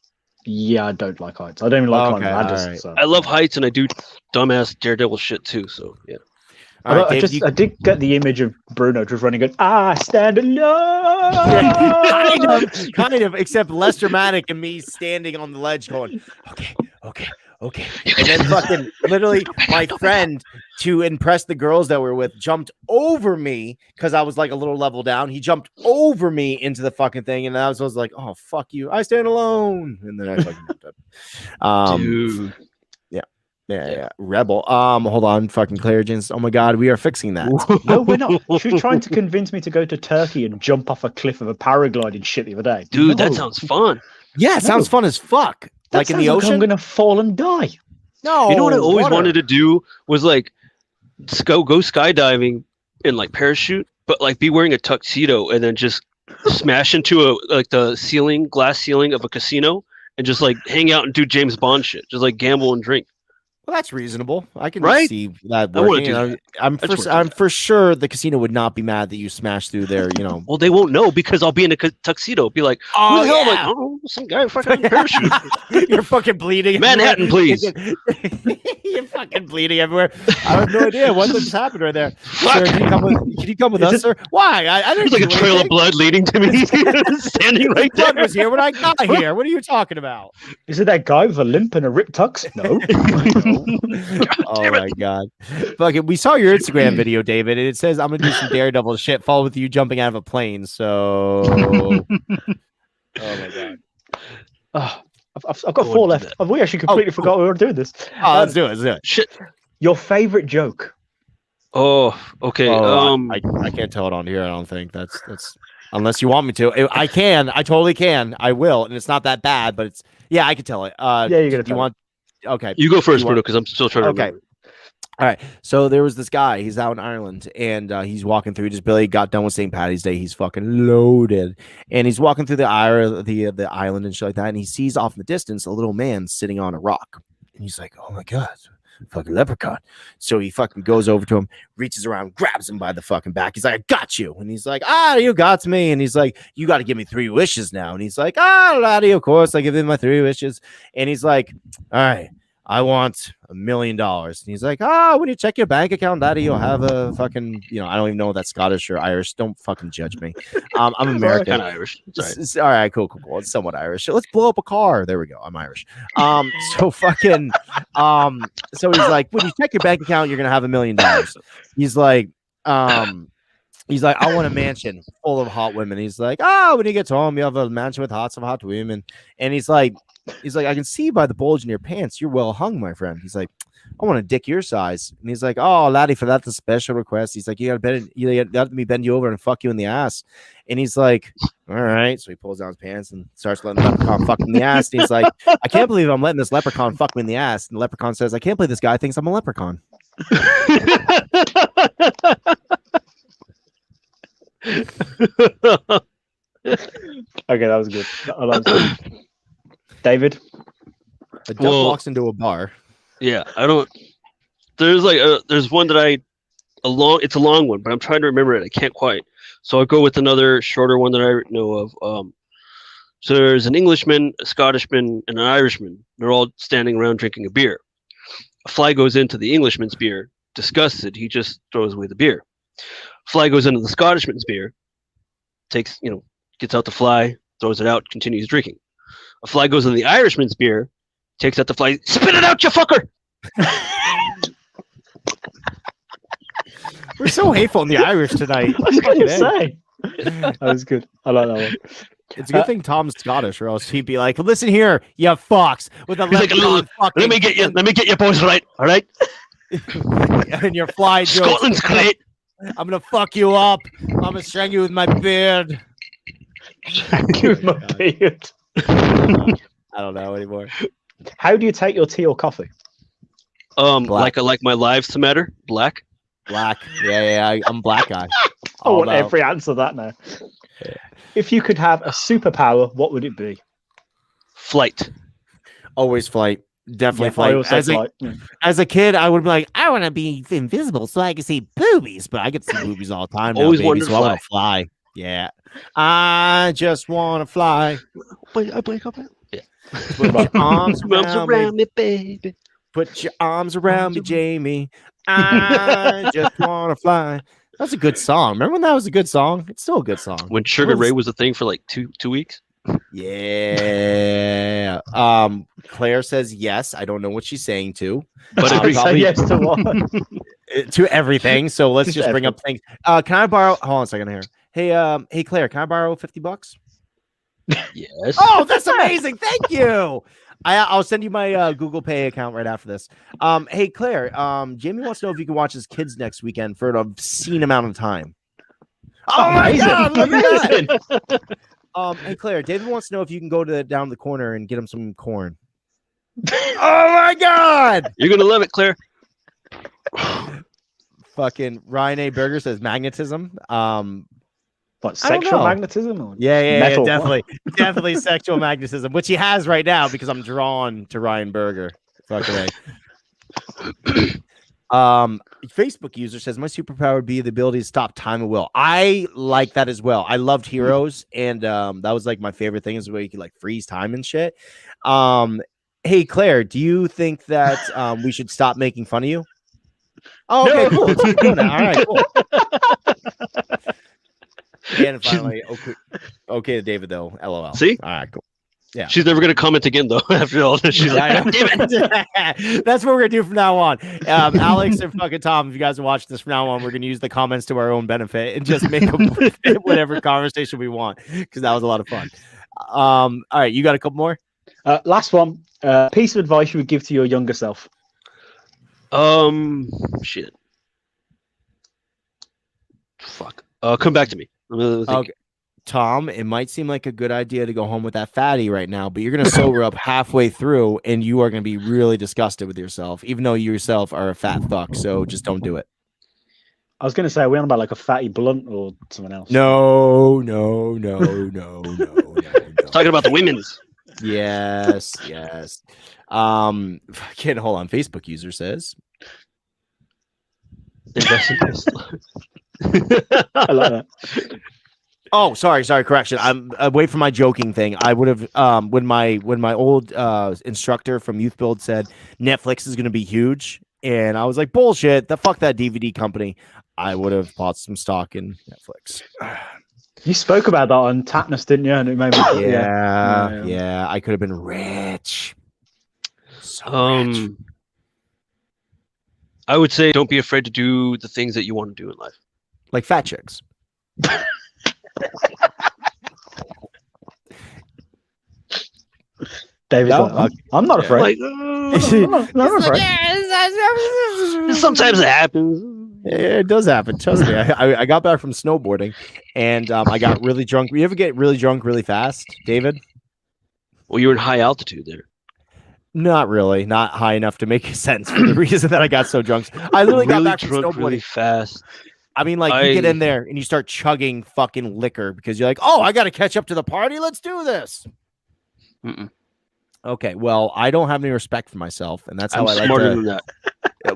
Yeah, I don't like heights. I don't even like climbing ladders. Right. So. I love heights and I do dumbass Daredevil shit too. So yeah. I did get the image of Bruno just running good. Stand alone. kind of, except less dramatic and me standing on the ledge going, okay. And then fucking literally my friend, to impress the girls that we're with, jumped over me because I was like a little level down. He jumped over me into the fucking thing, and I was like, oh, fuck you. I stand alone. And then I fucking jumped up. Dude. Yeah. Rebel. Hold on, fucking Clarigens. Oh my god, we are fixing that. No, we're not. She was trying to convince me to go to Turkey and jump off a cliff of a paragliding shit the other day. Dude, that sounds fun. Yeah, it sounds fun as fuck. Like in the ocean. I'm gonna fall and die. No, you know what I always wanted to do was like go skydiving in like parachute, but like be wearing a tuxedo and then just smash into the glass ceiling of a casino and just like hang out and do James Bond shit, just like gamble and drink. Well, that's reasonable. I can see that I working. I'm for sure the casino would not be mad that you smashed through there. Well, they won't know because I'll be in a tuxedo. Be like, oh, who the hell? yeah. Like, oh, some guy fucking parachute. You're fucking bleeding. Manhattan, please. You're fucking bleeding everywhere. I have no idea what just happened right there. Sir, can you come with us, sir? Why? I There's like a trail of blood leading to me, standing right there. Blood was here when I got here. What are you talking about? Is it that guy with a limp and a ripped tux? No. Oh my god. Fuck it. We saw your Instagram video, David, and it says I'm gonna do some Daredevil shit, follow with you jumping out of a plane. So oh my god. I've got 4 left. We actually completely forgot we were doing this. Let's do it. Shit. Your favorite joke. Oh, okay. I can't tell it on here, I don't think. That's unless you want me to. I can. I totally can. I will. And it's not that bad, but it's I can tell it. You're gonna tell Okay. You go first, Bruno, because I'm still trying to remember. All right. So there was this guy. He's out in Ireland, and he's walking through. Just Billy got done with St. Paddy's Day. He's fucking loaded, and he's walking through the island and shit like that. And he sees off in the distance a little man sitting on a rock, and he's like, "Oh my god, fucking leprechaun!" So he fucking goes over to him, reaches around, grabs him by the fucking back. He's like, "I got you," and he's like, you got me." And he's like, "You got to give me 3 wishes now." And he's like, laddie, of course, I give him my 3 wishes. And he's like, "All right, I want $1 million." And he's like, when you check your bank account, Daddy, you'll have a fucking, I don't even know if that's Scottish or Irish. Don't fucking judge me. I'm American. Kind of Irish. All right, cool. It's somewhat Irish. Let's blow up a car. There we go. I'm Irish. So fucking, so he's like, when you check your bank account, you're going to have $1 million. He's like, I want a mansion full of hot women. He's like, when you get home, you have a mansion with lots of hot women. And he's like, I can see by the bulge in your pants, you're well hung, my friend. He's like, I want a dick your size. And he's like, oh, laddie, for that's a special request. He's like, you gotta let me bend you over and fuck you in the ass. And he's like, all right. So he pulls down his pants and starts letting the leprechaun fuck him in the ass. And he's like, I can't believe I'm letting this leprechaun fuck me in the ass. And the leprechaun says, I can't believe this guy thinks I'm a leprechaun. Okay, that was good. David? A duck walks into a bar. Yeah, I don't. There's like there's one that It's a long one, but I'm trying to remember it. I can't quite. So I'll go with another shorter one that I know of. So there's an Englishman, a Scottishman, and an Irishman. They're all standing around drinking a beer. A fly goes into the Englishman's beer. Disgusted, he just throws away the beer. Fly goes into the Scottishman's beer. Gets out the fly, throws it out, continues drinking. A fly goes into the Irishman's beer, takes out the fly, spit it out, you fucker! We're so hateful in the Irish tonight. I was going to say. That was good. I like that one. It's a good thing Tom's Scottish, or else he'd be like, "Listen here, you fucks!" With a Let me get you boys right, all right? And your fly jokes. Scotland's great. I'm gonna fuck you up. I'm gonna strangle you with my beard. With my beard. I don't know anymore. How do you take your tea or coffee? Black. Like I like my lives to matter. Black. Black. Yeah. I'm black guy. I want every answer that now. Yeah. If you could have a superpower, what would it be? Flight. Always flight. Definitely Yeah, flight. As a kid, I would be like, I want to be invisible so I can see boobies, but I get to see boobies all the time. Always now, wanted to so I want to fly. Yeah. I just want to fly. I wake up. Yeah. Put your arms around me, baby. Put your arms around me, Jamie. I just want to fly. That's a good song. Remember when that was a good song? It's still a good song. When Sugar Ray was a thing for like two weeks. Yeah. Claire says yes. I don't know what she's saying to. But Say yes to what? To everything. So let's just bring up things. Can I borrow? Hold on a second here. Hey Claire, can I borrow $50? Yes. Oh, that's amazing. Thank you. I'll send you my Google Pay account right after this. Hey Claire, Jamie wants to know if you can watch his kids next weekend for an obscene amount of time. Oh my God, look at that. Hey Claire, David wants to know if you can go down the corner and get him some corn. Oh my God, you're gonna love it, Claire. Fucking Ryan A. Berger says magnetism. What, sexual magnetism? Or yeah, definitely sexual magnetism, which he has right now because I'm drawn to Ryan Berger. Fucking Facebook user says my superpower would be the ability to stop time at will. I like that as well. I loved Heroes, and that was like my favorite thing is where you could like freeze time and shit. Hey Claire, do you think that we should stop making fun of you? Oh, okay, cool. It's cool now. All right, cool. And finally, okay, David though. LOL. See? All right, cool. Yeah. She's never gonna comment again though. After all this, she's like, damn it. That's what we're gonna do from now on. Alex and fucking Tom, if you guys are watching this from now on, we're gonna use the comments to our own benefit and just make them whatever conversation we want because that was a lot of fun. All right, you got a couple more? Last one. Piece of advice you would give to your younger self. Shit. Fuck. Come back to me. Okay. Tom, it might seem like a good idea to go home with that fatty right now, but you're going to sober up halfway through and you are going to be really disgusted with yourself, even though you yourself are a fat fuck. So just don't do it. I was going to say, are we on about like a fatty blunt or something else? No. Talking about the women's. Yes. Can't hold on. Facebook user says. I like that. Oh, sorry. Correction. I'm away from my joking thing. I would have when my old instructor from Youth Build said Netflix is going to be huge, and I was like, bullshit. Fuck that DVD company. I would have bought some stock in Netflix. You spoke about that on Tatnus, didn't you? And it made me yeah. I could have been rich. So rich. I would say don't be afraid to do the things that you want to do in life. Like fat chicks. David's like, I'm not afraid. I'm not afraid. Sometimes it happens. It does happen. Trust me. I got back from snowboarding and I got really drunk. You ever get really drunk really fast, David? Well, you were in high altitude there. Not really. Not high enough to make sense for the reason that I got so drunk. I literally got back from snowboarding really fast. I mean, like, you get in there and you start chugging fucking liquor because you're like, oh, I got to catch up to the party. Let's do this. Mm-mm. Okay, well, I don't have any respect for myself, and that's how I like smarter to. than that.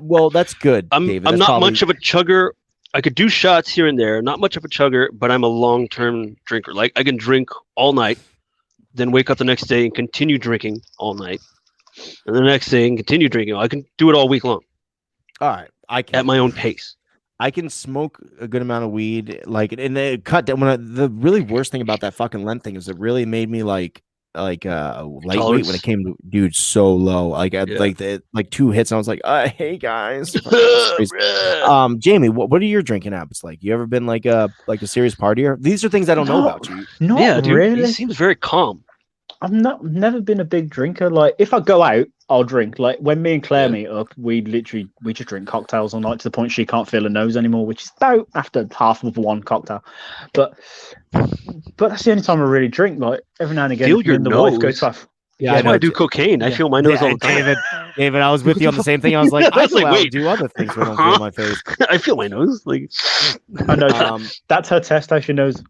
Well, that's good, I'm David. I'm That's not probably... much of a chugger. I could do shots here and there. Not much of a chugger, but I'm a long-term drinker. Like I can drink all night, then wake up the next day and continue drinking all night, and the next day and continue drinking. I can do it all week long All right, I can at my own pace. I can smoke a good amount of weed, like, and they cut down. The really worst thing about that fucking Lent thing is it really made me like lightweight Tolerance. when it came to, dude, so low. Like Yeah. like 2 hits, and I was like, hey guys. Bruh. Jamie, what are your drinking habits like? You ever been like a serious partier? These are things I don't know about you. Not Yeah, dude. really. He seems very calm. I've never been a big drinker. Like if I go out, I'll drink. Like when me and Claire meet up, we just drink cocktails all night to the point she can't feel her nose anymore, which is about after half of one cocktail. But that's the only time I really drink. Like every now and again, Feel me your and the wife go nose? to Yeah, That's why I do cocaine. I feel my nose all the time. David, I was with you on the same thing. I was like, I I was like, go out and wait. do other things when I don't feel my face. I feel my nose. Like I know that's her test. How she knows.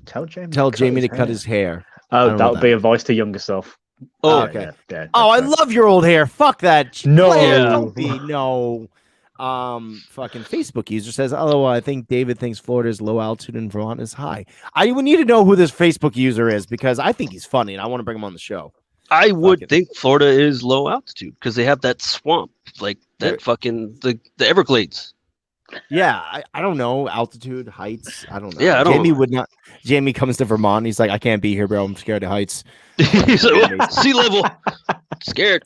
Tell Jamie. To cut his hair. Oh, that would be advice to younger self. Oh, okay. Yeah, Oh, I love your old hair. Fuck that. No. Claire, Yeah. don't be. No. Fucking Facebook user says, "Oh, I think David thinks Florida's low altitude and Vermont is high." I would need to know who this Facebook user is because I think he's funny and I want to bring him on the show. I would think Florida is low altitude because they have that swamp, like that fucking the Everglades. Yeah, I don't know altitude, heights. I don't know. Yeah, I don't Jamie know. would not. Jamie comes to Vermont. And he's like, I can't be here, bro. I'm scared of heights. He's like, sea level. Scared.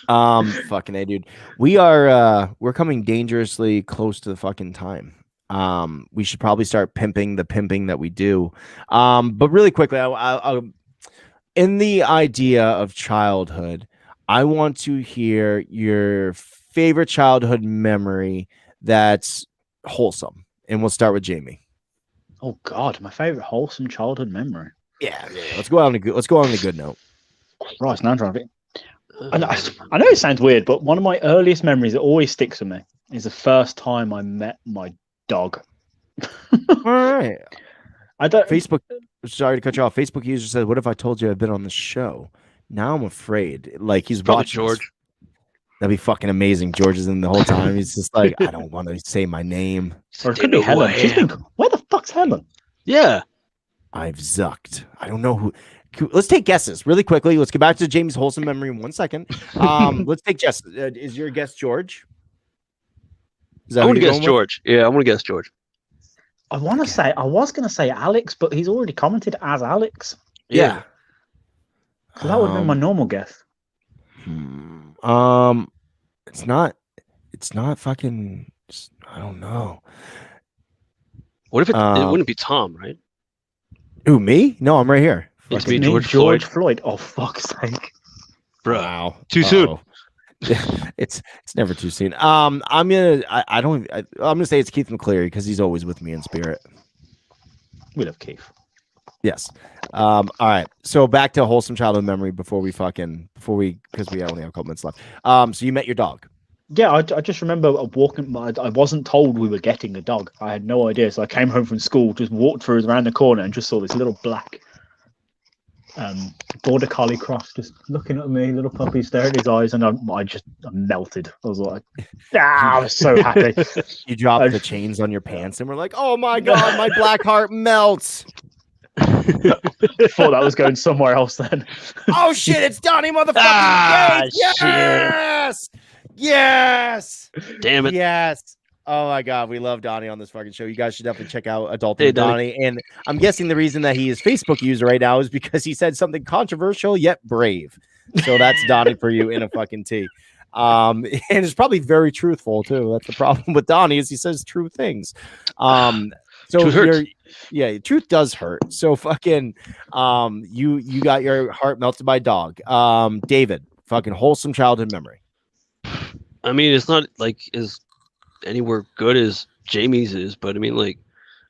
Fucking A, dude. We're coming dangerously close to the fucking time. We should probably start pimping the pimping that we do. But really quickly, I in the idea of childhood, I want to hear your favorite childhood memory that's wholesome, and we'll start with Jamie. Oh God, my favorite wholesome childhood memory. Yeah. Let's go on a good note. Right, now I'm trying to think. I know it sounds weird, but one of my earliest memories that always sticks with me is the first time I met my dog. All right. I don't. Facebook. Sorry to cut you off. Facebook user said, "What if I told you I've been on the show?" Now I'm afraid. Like he's Probably watching George. us. That'd be fucking amazing. George is in the whole time. He's just like, I don't want to say my name. Or it could be Helen. Where the fuck's Helen? Yeah. I've zucked. I don't know who. Let's take guesses really quickly. Let's get back to Jamie's wholesome memory in 1 second. Let's take guesses. Is your guess George? I want to guess George. Yeah, I want to guess George. I want to say, I was going to say Alex, but he's already commented as Alex. Yeah. So that would have been my normal guess. It's not fucking, I don't know. What if it wouldn't be Tom, right? Who, me? No, I'm right here. It's me, George Floyd. Oh, fuck's sake. Bro. Wow. Too soon. It's never too soon. I'm gonna say it's Keith McCleary because he's always with me in spirit. We love Keith. Yes. All right. So back to wholesome childhood memory because we only have a couple minutes left. So you met your dog. Yeah, I just remember walking. I wasn't told we were getting a dog. I had no idea. So I came home from school, just walked through around the corner, and just saw this little black border collie cross just looking at me, little puppy, staring at his eyes, and I melted. I was like, I was so happy. You dropped the chains on your pants, and we're like, oh my god, my black heart melts. Thought that was going somewhere else then. Oh shit, it's Donnie motherfucking Gates! Yes! Yes! Damn it. Yes. Oh my god, we love Donnie on this fucking show. You guys should definitely check out Adulting Donnie. And I'm guessing the reason that he is Facebook user right now is because he said something controversial yet brave. So that's Donnie for you in a fucking T. And it's probably very truthful too. That's the problem with Donnie is he says true things. So truth does hurt. So fucking you got your heart melted by a dog. David, fucking wholesome childhood memory. I mean, it's not like as anywhere good as Jamie's is, but I mean, like,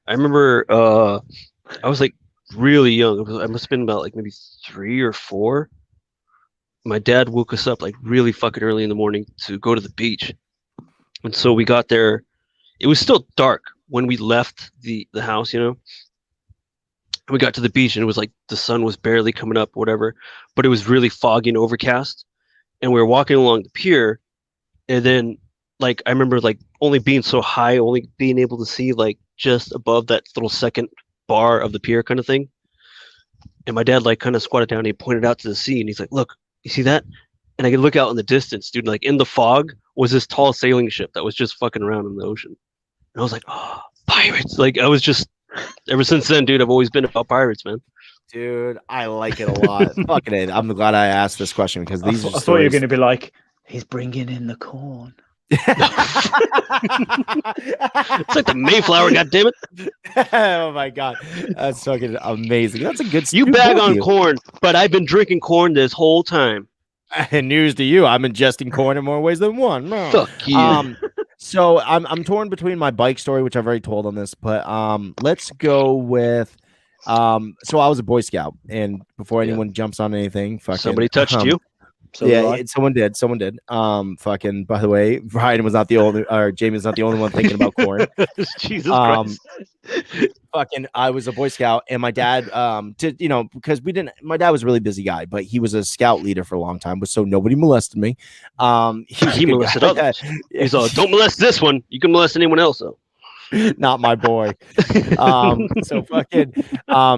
I remember I was like really young. I must have been about like maybe 3 or 4. My dad woke us up like really fucking early in the morning to go to the beach, and so we got there. It was still dark when we left the house, you know. We got to the beach and it was like the sun was barely coming up, whatever, but it was really foggy and overcast. And we were walking along the pier, And then like I remember like only being so high, only being able to see like just above that little second bar of the pier kind of thing. And my dad like kind of squatted down and he pointed out to the sea and he's like, "Look, you see that?" And I could look out in the distance, dude. Like in the fog was this tall sailing ship that was just fucking around in the ocean. And I was like, "Oh, pirates!" Like I was just ever since then, dude. I've always been about pirates, man. Dude, I like it a lot. Fucking it. I'm glad I asked this question because these are I thought you were going to be like, he's bringing in the corn. It's like the Mayflower, goddammit. Oh my god, that's fucking amazing. That's a good. You bag on corn, but I've been drinking corn this whole time. And news to you, I'm ingesting corn in more ways than one. No. Fuck you. So I'm torn between my bike story, which I've already told on this, but let's go with so I was a Boy Scout, and before anyone jumps on anything, fucking somebody touched you. So someone did. Fucking, by the way, Brian was not the only, or Jamie was not the only one thinking about corn. Jesus Christ. Fucking, I was a Boy Scout, and my dad, because my dad was a really busy guy, but he was a scout leader for a long time, so nobody molested me. He molested others. He's all, don't molest this one. You can molest anyone else, though. Not my boy. So fucking,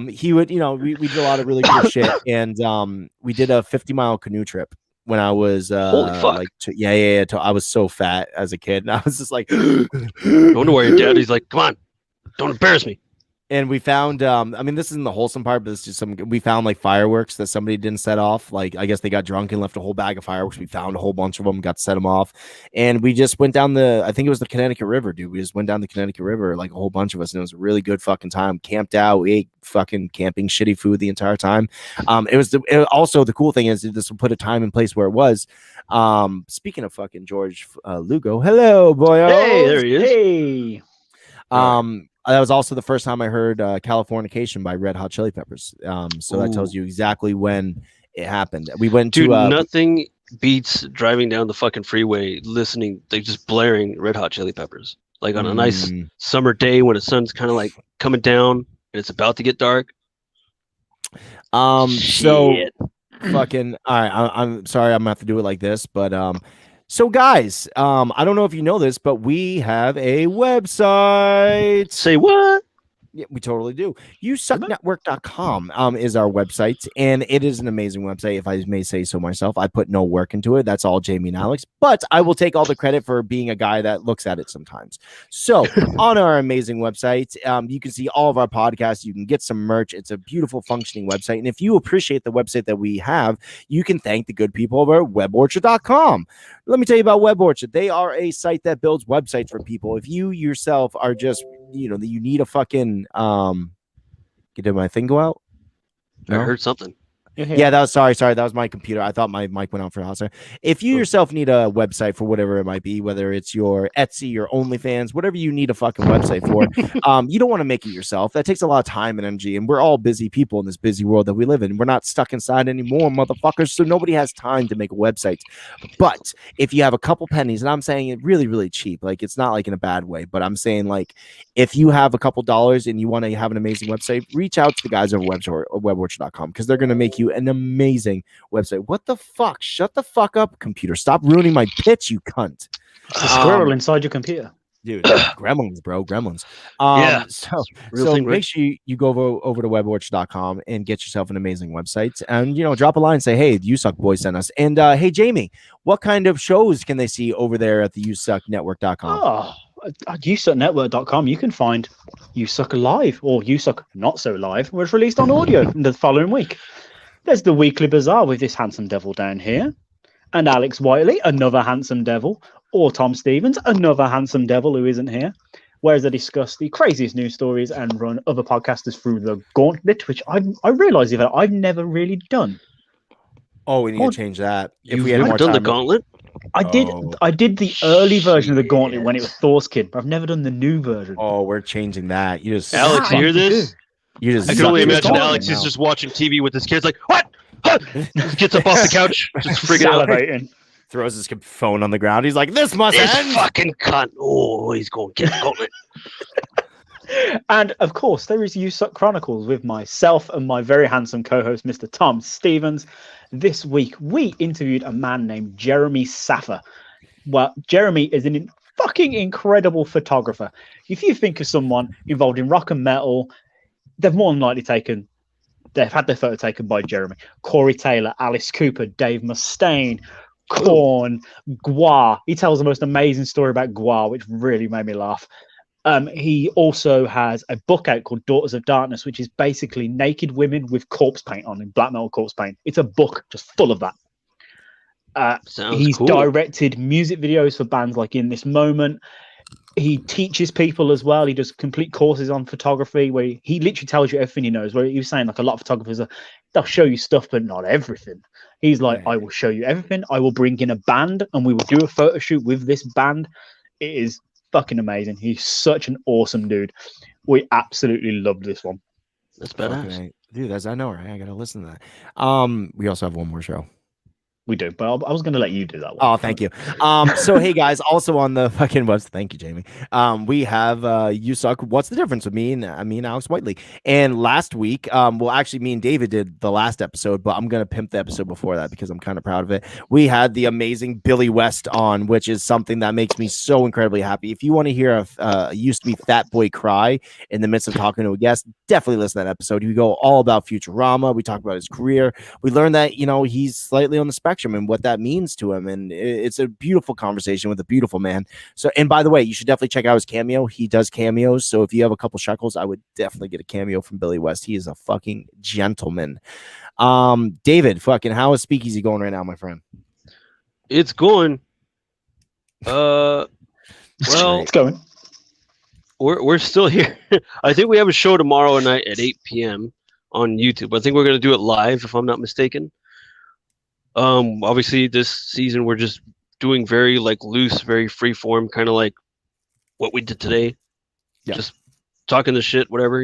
he would, we did a lot of really cool shit, and we did a 50-mile canoe trip when I was holy fuck. like I was so fat as a kid, and I was just like, I wonder why your dad. He's like, come on, don't embarrass me. And we found, this isn't the wholesome part, but it's just we found like fireworks that somebody didn't set off. Like, I guess they got drunk and left a whole bag of fireworks. We found a whole bunch of them, got to set them off. And we just went down I think it was the Connecticut River, dude. We just went down the Connecticut River, like a whole bunch of us. And it was a really good fucking time. Camped out, we ate fucking camping shitty food the entire time. Also, the cool thing is this will put a time and place where it was. Speaking of fucking George Lugo, hello, boy. Hey, there he is. Hey. That was also the first time I heard Californication by Red Hot Chili Peppers. So that tells you exactly when it happened. We went to nothing beats driving down the fucking freeway, listening, like just blaring Red Hot Chili Peppers, like on a nice summer day when the sun's kind of like coming down and it's about to get dark. So fucking, all right. I'm sorry, I'm gonna have to do it like this, but so guys, I don't know if you know this, but we have a website. Say what? Yeah, we totally do. USUKnetwork.com is our website, and it is an amazing website, if I may say so myself. I put no work into it. That's all Jamie and Alex, but I will take all the credit for being a guy that looks at it sometimes. So on our amazing website, you can see all of our podcasts. You can get some merch. It's a beautiful functioning website. And if you appreciate the website that we have, you can thank the good people over at WebOrchard.com. Let me tell you about WebOrchard. They are a site that builds websites for people. If you yourself are just, you need a fucking did my thing go out? No? I heard something. Yeah, that was sorry. That was my computer. I thought my mic went out for a house. If you yourself need a website for whatever it might be, whether it's your Etsy, your OnlyFans, whatever you need a fucking website for, you don't want to make it yourself. That takes a lot of time and energy, and we're all busy people in this busy world that we live in. We're not stuck inside anymore, motherfuckers. So nobody has time to make a website. But if you have a couple pennies, and I'm saying it really, really cheap, like it's not like in a bad way, but I'm saying like if you have a couple dollars and you want to have an amazing website, reach out to the guys over WebOrchard.com because they're going to make you an amazing website. What the fuck? Shut the fuck up, computer. Stop ruining my pitch, you cunt. It's a squirrel inside your computer. Dude, gremlins, bro. Gremlins. So make sure you go over to WebOrchard.com and get yourself an amazing website. And, drop a line and say, hey, the USUK boys sent us. And, hey, Jamie, what kind of shows can they see over there at the USUKnetwork.com? Oh, at USUKnetwork.com, you can find USUK Live or USUK Not So Live, where it's released on audio the following week. There's the Weekly Bazaar with this handsome devil down here, and Alex Whiteley, another handsome devil, or Tom Stevens, another handsome devil who isn't here, whereas they discuss the craziest news stories and run other podcasters through the gauntlet, which I realise that I've never really done. Oh, we need to change that. If we had more done the gauntlet? I did the early version of the gauntlet when it was Thor's kid, but I've never done the new version. Oh, we're changing that. Alex, you hear this? I can only imagine Alex is just watching TV with his kids, like, what? Gets up off the couch, just freaking salivating. Throws his phone on the ground. He's like, this must end. Fucking cunt. Oh, he's going to get the gauntlet. And of course, there is USUK Chronicles with myself and my very handsome co-host, Mr. Tom Stevens. This week, we interviewed a man named Jeremy Saffer. Well, Jeremy is an fucking incredible photographer. If you think of someone involved in rock and metal, they've more than likely they've had their photo taken by Jeremy. Corey Taylor, Alice Cooper, Dave Mustaine, Korn, Gua. He tells the most amazing story about Gua, which really made me laugh. He also has a book out called Daughters of Darkness, which is basically naked women with corpse paint on, in black metal corpse paint. It's a book just full of that. He's cool. directed music videos for bands like In This Moment. He teaches people as well. He does complete courses on photography where he literally tells you everything he knows. Where he was saying, like, a lot of photographers, they'll show you stuff, but not everything. He's like, I will show you everything. I will bring in a band and we will do a photo shoot with this band. It is fucking amazing. He's such an awesome dude. We absolutely loved this one. That's badass. Dude, I know, right? I gotta listen to that. We also have one more show. We do, but I was going to let you do that one. Oh, thank you. So hey guys, also on the fucking website, thank you, Jamie. We have USUK. What's the difference with me and Alex Whiteley? And last week, well, actually, me and David did the last episode, but I'm gonna pimp the episode before that because I'm kind of proud of it. We had the amazing Billy West on, which is something that makes me so incredibly happy. If you want to hear a used to be fat boy cry in the midst of talking to a guest, definitely listen to that episode. We go all about Futurama. We talk about his career. We learned that he's slightly on the spectrum and what that means to him, and it's a beautiful conversation with a beautiful man. So, and by the way, you should definitely check out his cameo. He does cameos, so if you have a couple shekels, I would definitely get a cameo from Billy West. He is a fucking gentleman. David, fucking how is Speakeasy going right now, my friend? It's going. Well, it's going. We're still here. I think we have a show tomorrow night at 8 p.m. on YouTube. I think we're gonna do it live, if I'm not mistaken. Obviously this season we're just doing very loose, very free form, kind of like what we did today. Yeah. Just talking the shit, whatever,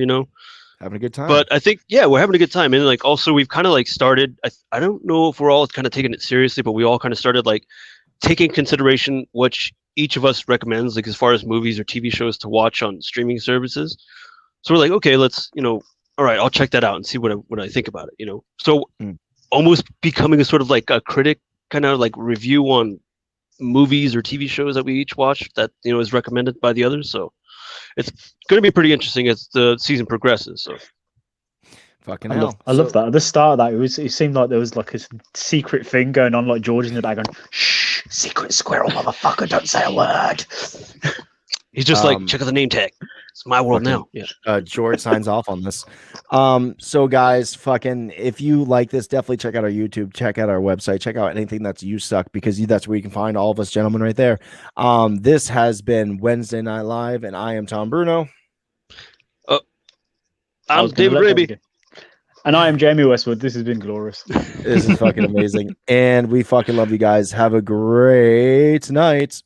having a good time. But I think, yeah, we're having a good time. And also we've kind of started, I don't know if we're all kind of taking it seriously, but we all kind of started taking consideration what each of us recommends, as far as movies or TV shows to watch on streaming services. So we're okay, let's, all right, I'll check that out and see what I think about it, So almost becoming a sort of a critic, kind of review on movies or TV shows that we each watch that is recommended by the others. So it's going to be pretty interesting as the season progresses. So fucking hell, I love that. At the start of that, it seemed like there was a secret thing going on, like George in the bag going, "Shh, secret squirrel, motherfucker, don't say a word." He's just check out the name tag. It's my world now. Yeah. George signs off on this. So guys, fucking, if you like this, definitely check out our YouTube, check out our website, check out anything that's USUK, because that's where you can find all of us gentlemen right there. This has been Wednesday Night Live, and I am Tom Bruno. I'm David Raby. And I am Jamie Westwood. This has been glorious. This is fucking amazing. And we fucking love you guys. Have a great night.